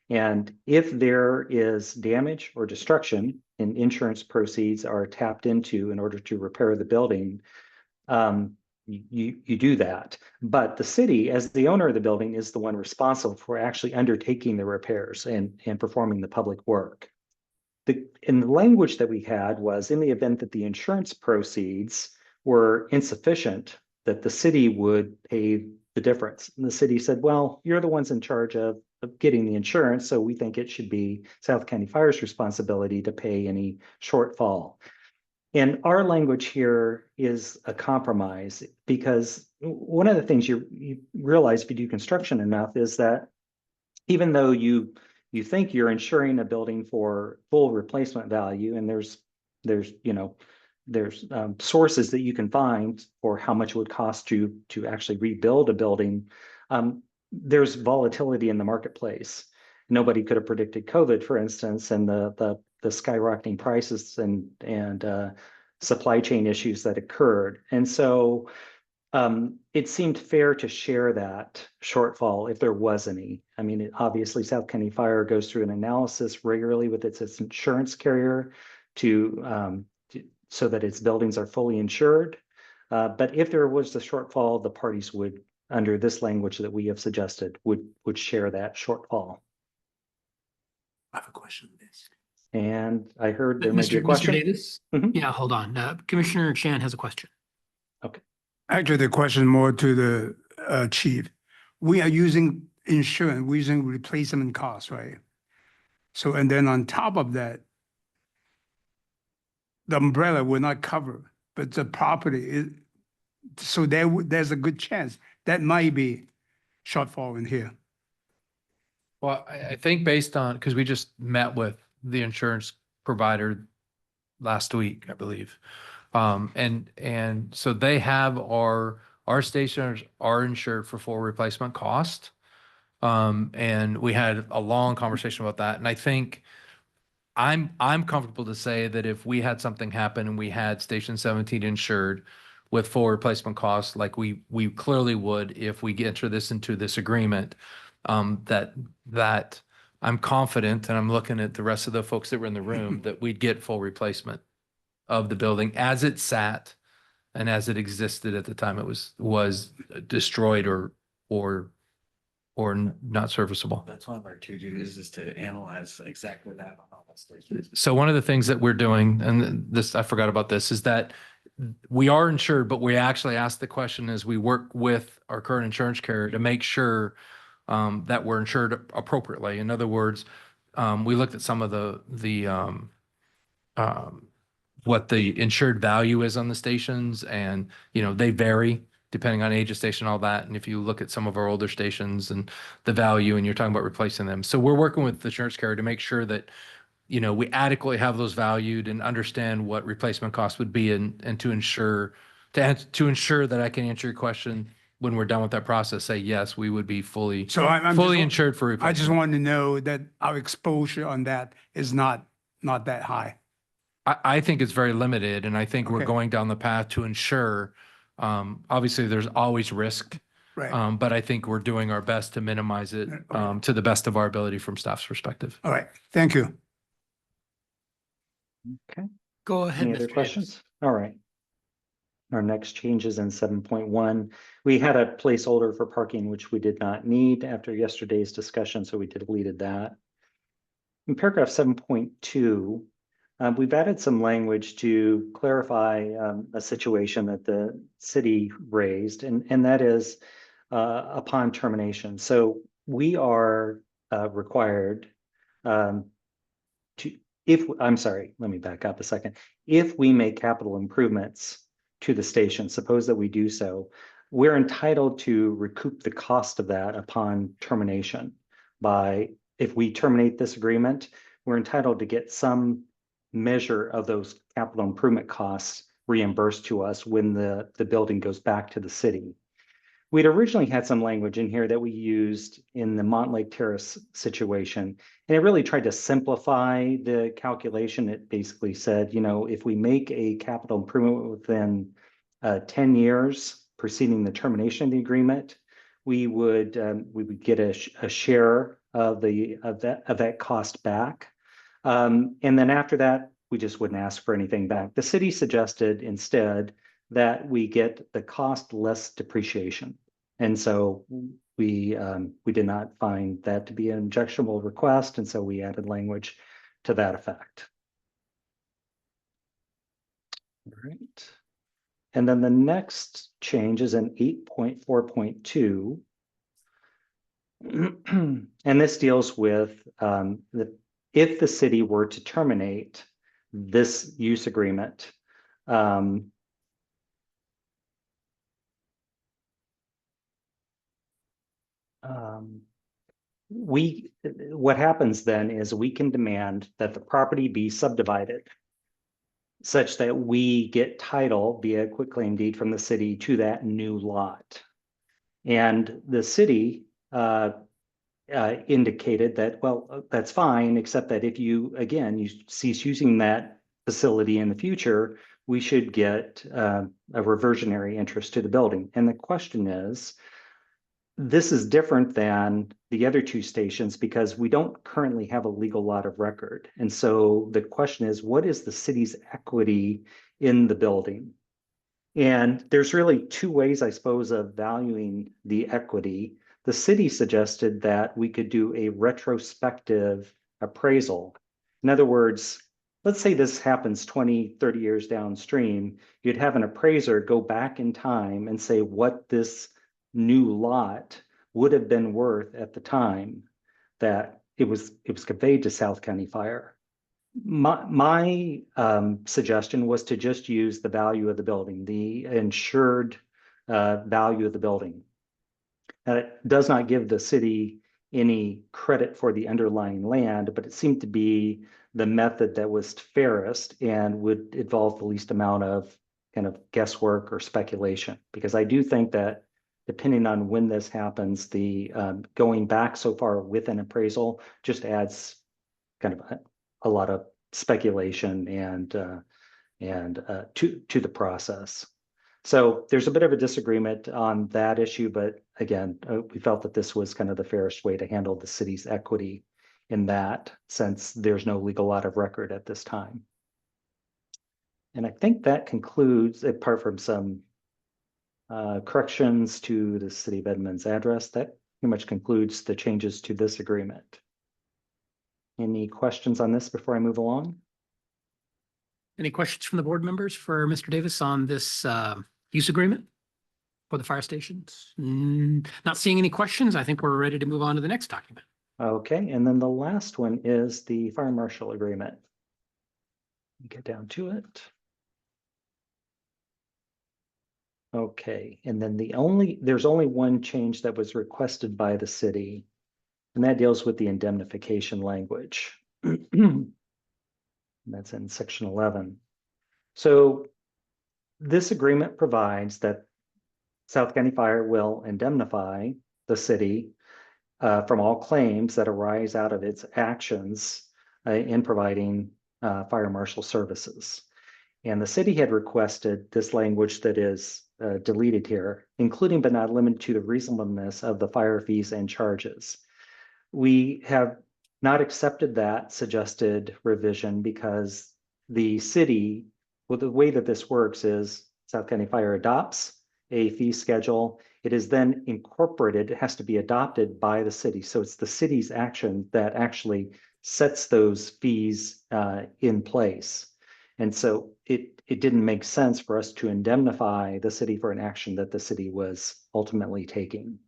And if there is damage or destruction and insurance proceeds are tapped into in order to repair the building, you do that. But the city, as the owner of the building, is the one responsible for actually undertaking the repairs and performing the public work. In the language that we had was, in the event that the insurance proceeds were insufficient, that the city would pay the difference. And the city said, well, you're the ones in charge of getting the insurance, so we think it should be South County Fire's responsibility to pay any shortfall. And our language here is a compromise, because one of the things you realize if you do construction enough is that even though you think you're insuring a building for full replacement value, and there's sources that you can find for how much it would cost you to actually rebuild a building, there's volatility in the marketplace. Nobody could have predicted COVID, for instance, and the skyrocketing prices and supply chain issues that occurred. And so it seemed fair to share that shortfall if there was any. I mean, obviously South County Fire goes through an analysis regularly with its insurance carrier so that its buildings are fully insured. But if there was a shortfall, the parties would, under this language that we have suggested, would share that shortfall. I have a question. And I heard there might be a Mr. question. Davis? Mhm. Yeah, hold on. Commissioner Shan has a question. Actually, the question more to the chief. We are using insurance, we're using replacement costs, right? So, and then on top of that, the umbrella will not cover, but the property is, so there's a good chance that might be shortfall in here. Well, I think based on, because we just met with the insurance provider last week, I believe. And so they have our stationers are insured for full replacement cost. And we had a long conversation about that. And I think I'm comfortable to say that if we had something happen and we had Station 17 insured with full replacement costs, like we clearly would if we enter this into this agreement, that I'm confident, and I'm looking at the rest of the folks that were in the room, that we'd get full replacement of the building as it sat and as it existed at the time it was destroyed or not serviceable. That's one of our two duties is to analyze exactly that on all stations. So one of the things that we're doing, and this, I forgot about this, is that we are insured, but we actually ask the question as we work with our current insurance carrier to make sure that we're insured appropriately. In other words, we looked at some of what the insured value is on the stations, and they vary depending on age of station, all that. And if you look at some of our older stations and the value, and you're talking about replacing them, so we're working with the insurance carrier to make sure that we adequately have those valued and understand what replacement costs would be, and to ensure that I can answer your question when we're done with that process. Say yes, we would be fully So I'm fully just- insured for replacement. I just want to know that our exposure on that is not that high. I think it's very limited, and I think we're Okay. going down the path to ensure, obviously, there's always risk. Right. But I think we're doing our best to minimize it Okay. to the best of our ability from staff's perspective. All right. Thank you. Okay. Go ahead, Any other Mr. questions? All right. Our next changes in 7.1, we had a placeholder for parking, which we did not need after yesterday's discussion, so we deleted that. In paragraph 7.2, we've added some language to clarify a situation that the city raised, and that is upon termination. So we are required I'm sorry, let me back up a second. If we make capital improvements to the station, suppose that we do so, we're entitled to recoup the cost of that upon termination. If we terminate this agreement, we're entitled to get some measure of those capital improvement costs reimbursed to us when the building goes back to the city. We'd originally had some language in here that we used in the Montlake Terrace situation, and it really tried to simplify the calculation. It basically said, if we make a capital improvement within 10 years preceding the termination of the agreement, we would get a share of that cost back. And then after that, we just wouldn't ask for anything back. The city suggested instead that we get the cost less depreciation. And so we did not find that to be an objectionable request, and so we added language to that effect. All right. And then the next change is in 8.4.2. And this deals with if the city were to terminate this use agreement, what happens then is we can demand that the property be subdivided such that we get title via quitclaim deed from the city to that new lot. And the city indicated that, well, that's fine, except that if you cease using that facility in the future, we should get a reversionary interest to the building. And the question is, this is different than the other two stations because we don't currently have a legal lot of record. And so the question is, what is the city's equity in the building? And there's really two ways, I suppose, of valuing the equity. The city suggested that we could do a retrospective appraisal. In other words, let's say this happens 20, 30 years downstream, you'd have an appraiser go back in time and say what this new lot would have been worth at the time that it was conveyed to South County Fire. My suggestion was to just use the value of the building, the insured value of the building. It does not give the city any credit for the underlying land, but it seemed to be the method that was fairest and would involve the least amount of kind of guesswork or speculation. Because I do think that depending on when this happens, the going back so far with an appraisal just adds kind of a lot of speculation and to the process. So there's a bit of a disagreement on that issue, but again, we felt that this was kind of the fairest way to handle the city's equity in that, since there's no legal lot of record at this time. And I think that concludes, apart from some corrections to the City of Edmonds address, that pretty much concludes the changes to this agreement. Any questions on this before I move along? Any questions from the board members for Mr. Davis on this use agreement for the fire stations? Not seeing any questions. I think we're ready to move on to the next document. Okay, and then the last one is the fire marshal agreement. Get down to it. Okay, and then there's only one change that was requested by the city, and that deals with the indemnification language. That's in section 11. So this agreement provides that South County Fire will indemnify the city from all claims that arise out of its actions in providing fire marshal services. And the city had requested this language that is deleted here, including but not limited to the reasonableness of the fire fees and charges. We have not accepted that suggested revision because the city, well, the way that this works is South County Fire adopts a fee schedule. It is then incorporated, it has to be adopted by the city. So it's the city's action that actually sets those fees in place. And so it didn't make sense for us to indemnify the city for an action that the city was ultimately taking.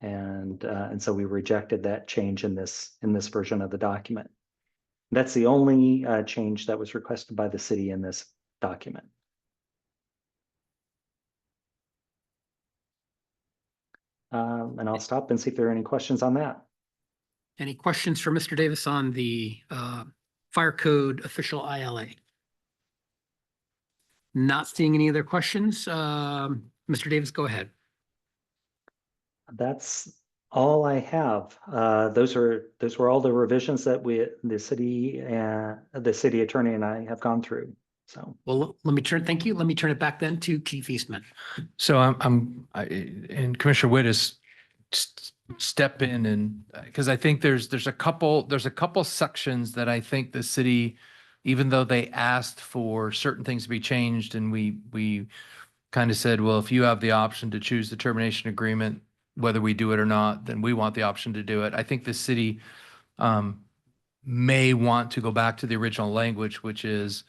And so we rejected that change in this version of the document. That's the only change that was requested by the city in this document. And I'll stop and see if there are any questions on that. Any questions for Mr. Davis on the fire code official ILA? Not seeing any other questions. Mr. Davis, go ahead. That's all I have. Those were all the revisions that the city attorney and I have gone through. So, well, thank you. Let me turn it back then to Chief Eastman. So and Commissioner Witt is step in, and because I think there's a couple sections that I think the city, even though they asked for certain things to be changed, and we kind of said, well, if you have the option to choose the termination agreement, whether we do it or not, then we want the option to do it. I think the city may want to go back to the original language, which is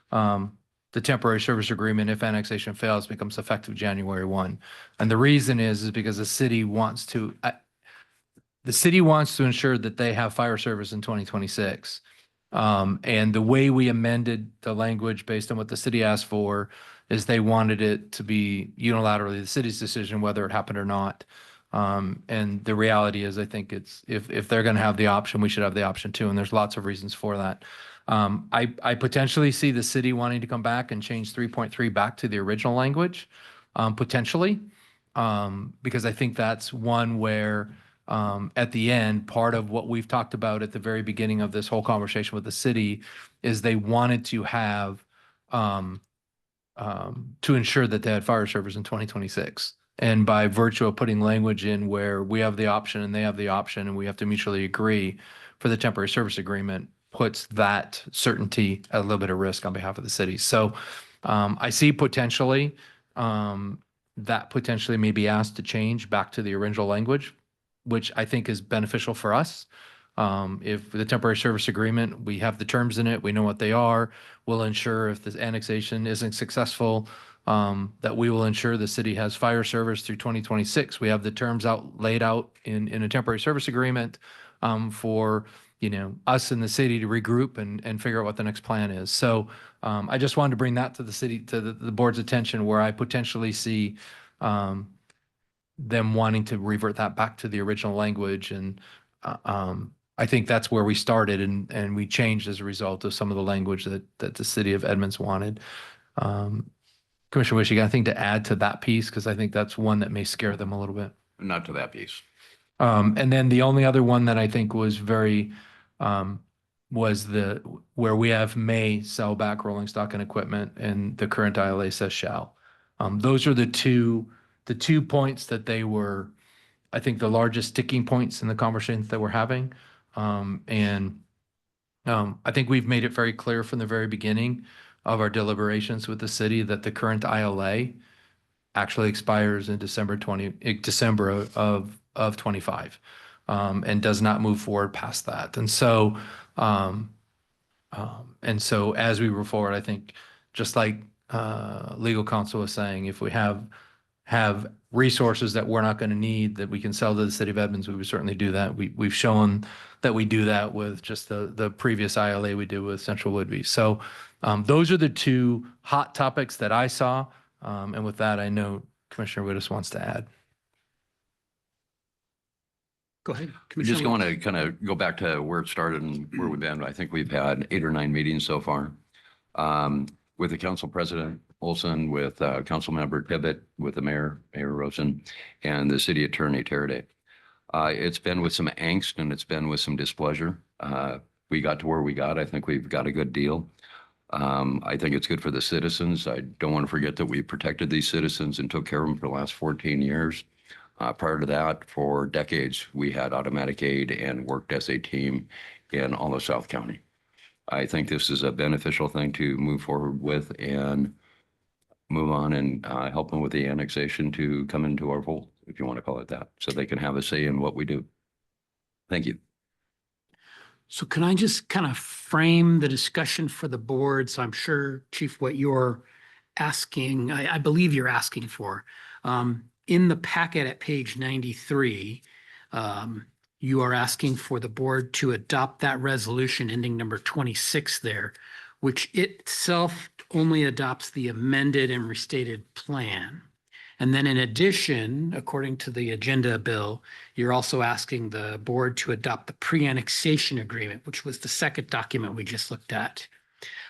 the temporary service agreement, if annexation fails, becomes effective January 1. And the reason is because the city wants to ensure that they have fire service in 2026. And the way we amended the language based on what the city asked for is they wanted it to be unilaterally the city's decision whether it happened or not. And the reality is, I think it's if they're going to have the option, we should have the option too. And there's lots of reasons for that. I potentially see the city wanting to come back and change 3.3 back to the original language, potentially, because I think that's one where at the end, part of what we've talked about at the very beginning of this whole conversation with the city is they wanted to have to ensure that they had fire service in 2026. And by virtue of putting language in where we have the option and they have the option and we have to mutually agree for the temporary service agreement, puts that certainty at a little bit of risk on behalf of the city. So I see potentially that potentially may be asked to change back to the original language, which I think is beneficial for us. If the temporary service agreement, we have the terms in it, we know what they are, we'll ensure if this annexation isn't successful, that we will ensure the city has fire service through 2026. We have the terms laid out in a temporary service agreement for, you know, us and the city to regroup and figure out what the next plan is. So I just wanted to bring that to the city, to the board's attention, where I potentially see them wanting to revert that back to the original language. And I think that's where we started, and we changed as a result of some of the language that the city of Edmonds wanted. Commissioner Wish, you got anything to add to that piece? Because I think that's one that may scare them a little bit. Not to that piece. And then the only other one that I think was very, was where we have may sell back rolling stock and equipment, and the current ILA says shall. Those are the two points that they were, I think, the largest sticking points in the conversations that we're having. I think we've made it very clear from the very beginning of our deliberations with the city that the current ILA actually expires in December of 25, and does not move forward past that. And so as we move forward, I think just like legal counsel was saying, if we have resources that we're not going to need that we can sell to the city of Edmonds, we would certainly do that. We've shown that we do that with just the previous ILA we did with Central Woodby. So those are the two hot topics that I saw. And with that, I know Commissioner Wittes wants to add. Go ahead. We just want to kind of go back to where it started and where we've been. I think we've had 8 or 9 meetings so far with the council president Olson, with council member Tibbet, with the Mayor Rosen, and the city attorney Teraday. It's been with some angst and it's been with some displeasure. We got to where we got. I think we've got a good deal. I think it's good for the citizens. I don't want to forget that we protected these citizens and took care of them for the last 14 years. Prior to that, for decades, we had automatic aid and worked as a team in all of South County. I think this is a beneficial thing to move forward with and move on and help them with the annexation to come into our fold, if you want to call it that, so they can have a say in what we do. Thank you. So can I just kind of frame the discussion for the board? So I'm sure, Chief, what you're asking, I believe you're asking for. In the packet at page 93, you are asking for the board to adopt that resolution ending number 26 there, which itself only adopts the amended and restated plan. And then in addition, according to the agenda bill, you're also asking the board to adopt the pre-annexation agreement, which was the second document we just looked at.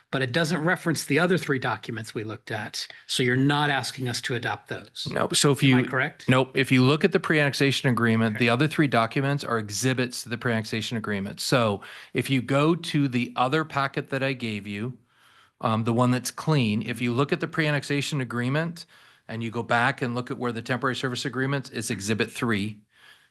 But it doesn't reference the other 3 documents we looked at. So you're not asking us to adopt those. No. So if Am I correct? Nope. If you look at the pre-annexation agreement, the other 3 documents are exhibits to the pre-annexation agreement. So if you go to the other packet that I gave you, the one that's clean, if you look at the pre-annexation agreement and you go back and look at where the temporary service agreements, it's exhibit 3.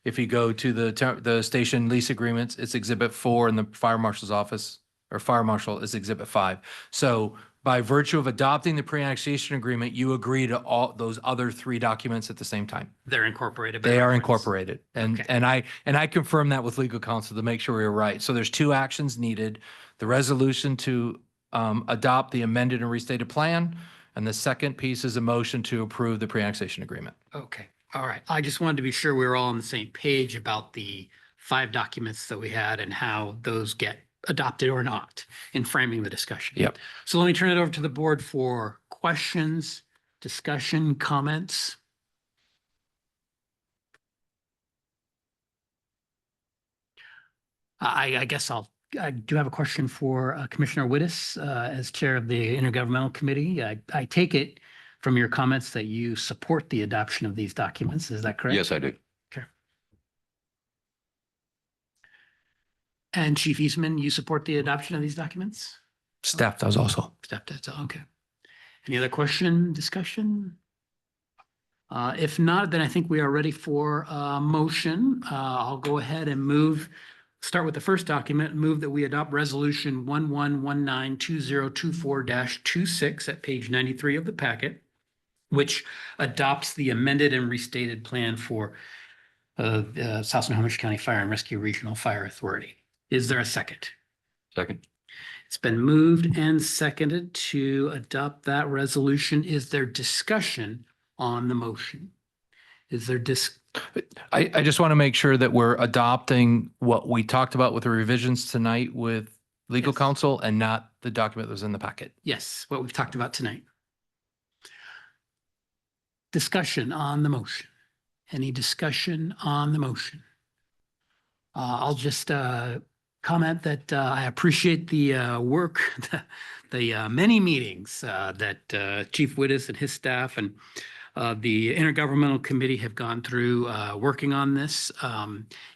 If you go to the station lease agreements, it's exhibit 4, and the fire marshal's office or fire marshal is exhibit 5. So by virtue of adopting the pre-annexation agreement, you agree to all those other 3 documents at the same time. They're incorporated. by They are reference. incorporated. And, Okay. and I confirm that with legal counsel to make sure we're right. So there's 2 actions needed: the resolution to adopt the amended and restated plan, and the second piece is a motion to approve the pre-annexation agreement. Okay. All right. I just wanted to be sure we were all on the same page about the 5 documents that we had and how those get adopted or not in framing the discussion. Yep. So let me turn it over to the board for questions, discussion, comments. I guess I do have a question for Commissioner Wittes as chair of the Intergovernmental Committee. I take it from your comments that you support the adoption of these documents. Is that correct? Yes, I do. Okay. And Chief Eastman, you support the adoption of these documents? Staff does also. Staff does, okay. Any other question, discussion? If not, then I think we are ready for a motion. I'll go ahead and start with the first document, move that we adopt resolution 11192024-26 at page 93 of the packet, which adopts the amended and restated plan for South Snohomish County Fire and Rescue Regional Fire Authority. Is there a second? Second. It's been moved and seconded to adopt that resolution. Is there discussion on the motion? Is there I just want to make sure that we're adopting what we talked about with the revisions tonight with legal Yes. counsel and not the document that was in the packet. Yes, what we've talked about tonight. Discussion on the motion. Any discussion on the motion? I'll just comment that I appreciate the work, the many meetings that Chief Wittes and his staff and the Intergovernmental Committee have gone through working on this.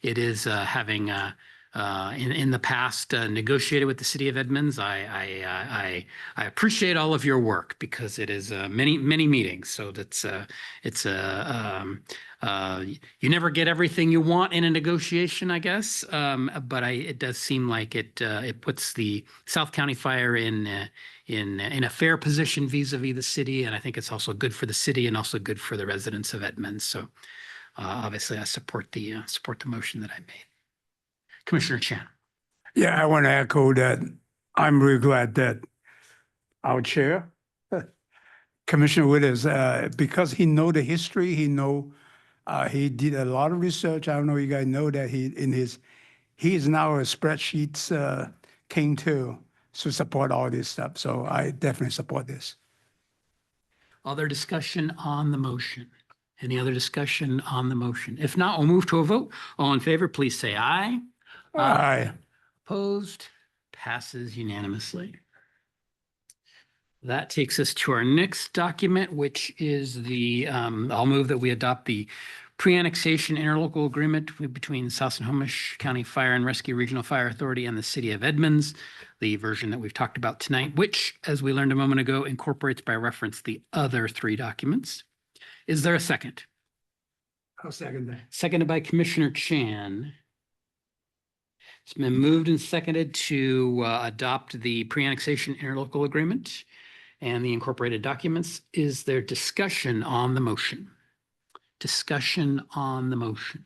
It is having in the past negotiated with the city of Edmonds. I appreciate all of your work because it is many meetings. So that's you never get everything you want in a negotiation, I guess. But it does seem like it puts the South County Fire in a fair position vis-a-vis the city, and I think it's also good for the city and also good for the residents of Edmonds. So obviously, I support the motion that I made. Commissioner Chan. Yeah, I want to echo that. I'm really glad that our chair, Commissioner Wittes, because he know the history, he did a lot of research. I don't know if you guys know that he is now a spreadsheets king too, to support all this stuff. So I definitely support this. Other discussion on the motion? Any other discussion on the motion? If not, we'll move to a vote. All in favor, please say aye. Aye. Opposed? Passes unanimously. That takes us to our next document, which is I'll move that we adopt the pre-annexation interlocal agreement between South Snohomish County Fire and Rescue Regional Fire Authority and the City of Edmonds, the version that we've talked about tonight, which, as we learned a moment ago, incorporates by reference the other three documents. Is there a second? I'll second that. Seconded by Commissioner Chan. It's been moved and seconded to adopt the pre-annexation interlocal agreement and the incorporated documents. Is there discussion on the motion? Discussion on the motion.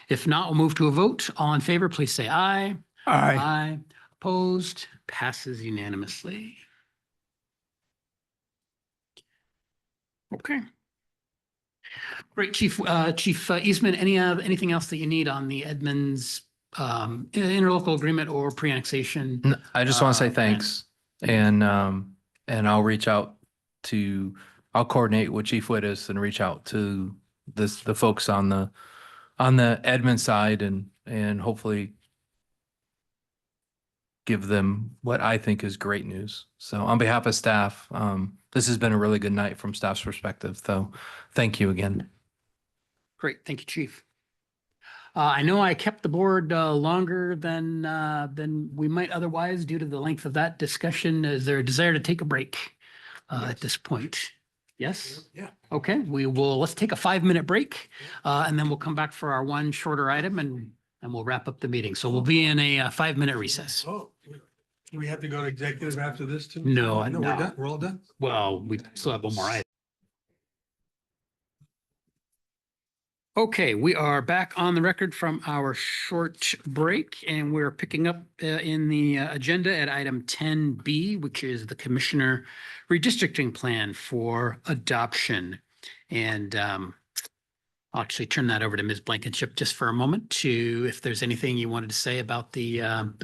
If not, we'll move to a vote. All in favor, please say aye. Aye. Aye. Opposed? Passes unanimously. Okay. Great, Chief Eastman, anything else that you need on the Edmonds interlocal agreement or pre-annexation? I just want to say thanks, and I'll reach out I'll coordinate with Chief Wittes and reach out to the folks on the Edmonds side and hopefully give them what I think is great news. So on behalf of staff, this has been a really good night from staff's perspective. So thank you again. Great, thank you, Chief. I know I kept the board longer than we might otherwise due to the length of that discussion. Is there a desire to take a break at this point? Yes? Yeah. Okay, let's take a 5-minute break and then we'll come back for our one shorter item and we'll wrap up the meeting. So we'll be in a 5-minute recess. Oh, do we have to go to executive after this too? No, We're no. done. We're all done. Well, we still have one more item. Okay, we are back on the record from our short break, and we're picking up in the agenda at item 10B, which is the Commissioner Redistricting Plan for adoption. And I'll actually turn that over to Ms. Blankenship just for a moment if there's anything you wanted to say about the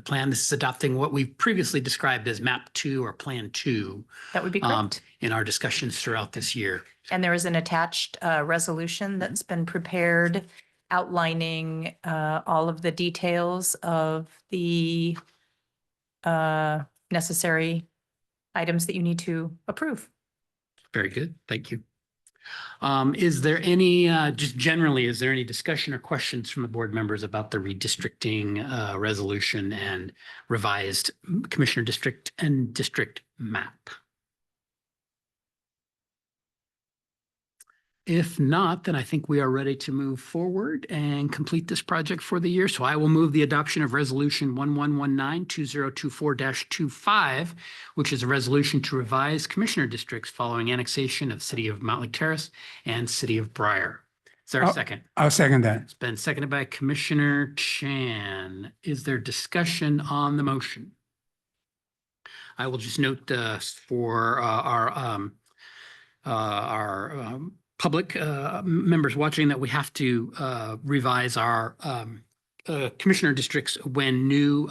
plan. This is adopting what we've previously described as MAP 2 or Plan 2. That would be great. In our discussions throughout this year. And there is an attached resolution that's been prepared outlining all of the details of the necessary items that you need to approve. Very good. Thank you. Is there any, just generally, is there any discussion or questions from the board members about the redistricting resolution and revised Commissioner District and District map? If not, then I think we are ready to move forward and complete this project for the year. So I will move the adoption of Resolution 1119-2024-25, which is a resolution to revise commissioner districts following annexation of City of Mountlake Terrace and City of Briar. Is there a second? I'll second that. It's been seconded by Commissioner Chan. Is there discussion on the motion? I will just note for our public members watching that we have to revise our commissioner districts when new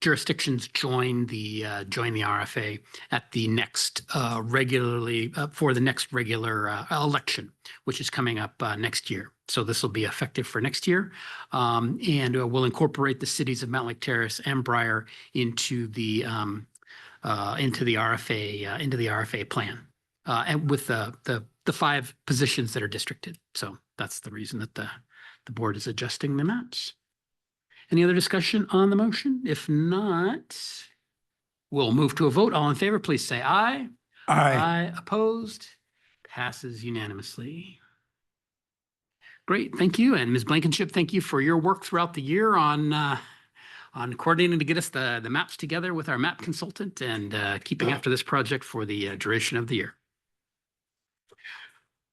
jurisdictions join the RFA at the next for the next regular election, which is coming up next year. So this will be effective for next year, and we'll incorporate the cities of Mountlake Terrace and Briar into the RFA plan, and with the 5 positions that are districted. So that's the reason that the board is adjusting the maps. Any other discussion on the motion? If not, we'll move to a vote. All in favor, please say aye. Aye. Opposed? Passes unanimously. Great, thank you. And Ms. Blankenship, thank you for your work throughout the year on coordinating to get us the maps together with our map consultant and keeping after this project for the duration of the year.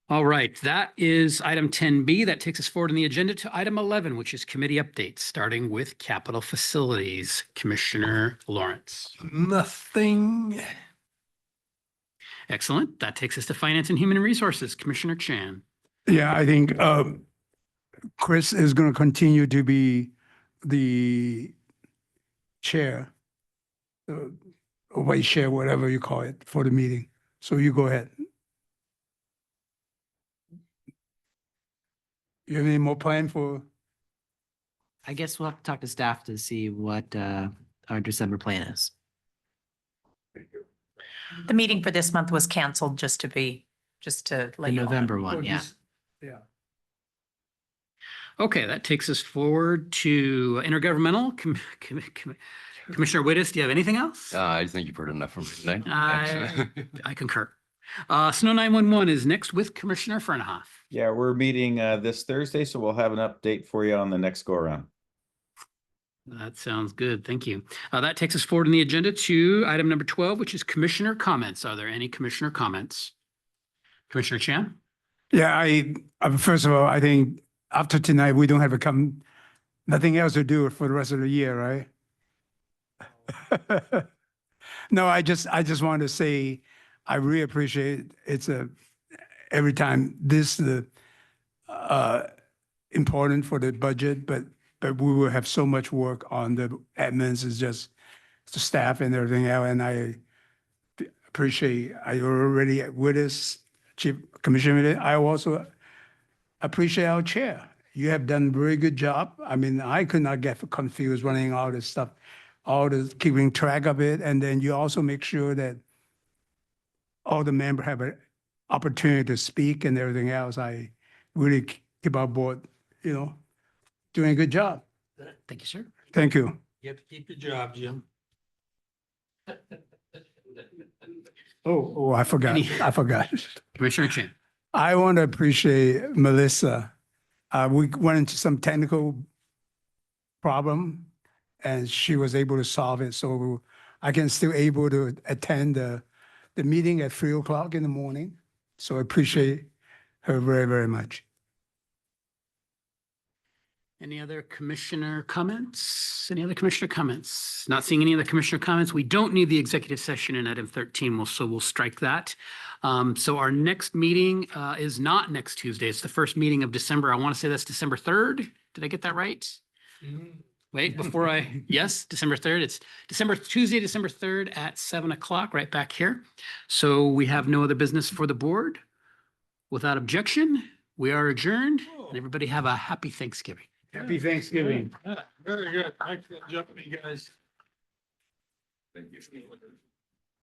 All right, that is item 10B. That takes us forward on the agenda to item 11, which is committee updates, starting with capital facilities. Commissioner Lawrence. Nothing. Excellent. That takes us to finance and human resources. Commissioner Chan. Yeah, I think Chris is going to continue to be the chair, or vice chair, whatever you call it, for the meeting. So you go ahead. You have any more plan for? I guess we'll have to talk to staff to see what our December plan is. The meeting for this month was canceled, just to The let you know. November one, yeah. Yeah. Okay, that takes us forward to intergovernmental. Commissioner Wittes, do you have anything else? I think you've heard enough from me tonight. I concur. Snow 911 is next with Commissioner Fernhoff. Yeah, we're meeting this Thursday, so we'll have an update for you on the next go around. That sounds good. Thank you. That takes us forward in the agenda to item number 12, which is commissioner comments. Are there any commissioner comments? Commissioner Chan? Yeah, first of all, I think after tonight, we don't have nothing else to do for the rest of the year, right? No, I just want to say, I really appreciate every time this important for the budget, but we will have so much work on the admins, is just the staff and everything else. And I appreciate, I already with this Chief Commissioner, I also appreciate our chair. You have done a very good job. I mean, I could not get confused running all this stuff, keeping track of it. And then you also make sure that all the members have an opportunity to speak and everything else. I really keep our board, doing a good job. Thank you, sir. Thank you. You have to keep your job, Jim. Oh, I forgot. I forgot. Commissioner Chan. I want to appreciate Melissa. We went into some technical problem and she was able to solve it. So I can still able to attend the meeting at 3:00 in the morning. So I appreciate her very, very much. Any other commissioner comments? Any other commissioner comments? Not seeing any other commissioner comments. We don't need the executive session in item 13, so we'll strike that. So our next meeting is not next Tuesday. It's the first meeting of December. I want to say that's December 3rd. Did I get that right? Wait, yes, December 3rd. It's Tuesday, December 3rd at 7:00, right back here. So we have no other business for the board. Without objection, we are adjourned. And everybody have a happy Thanksgiving. Happy Thanksgiving. Very good. Thanks for jumping, guys. Thank you.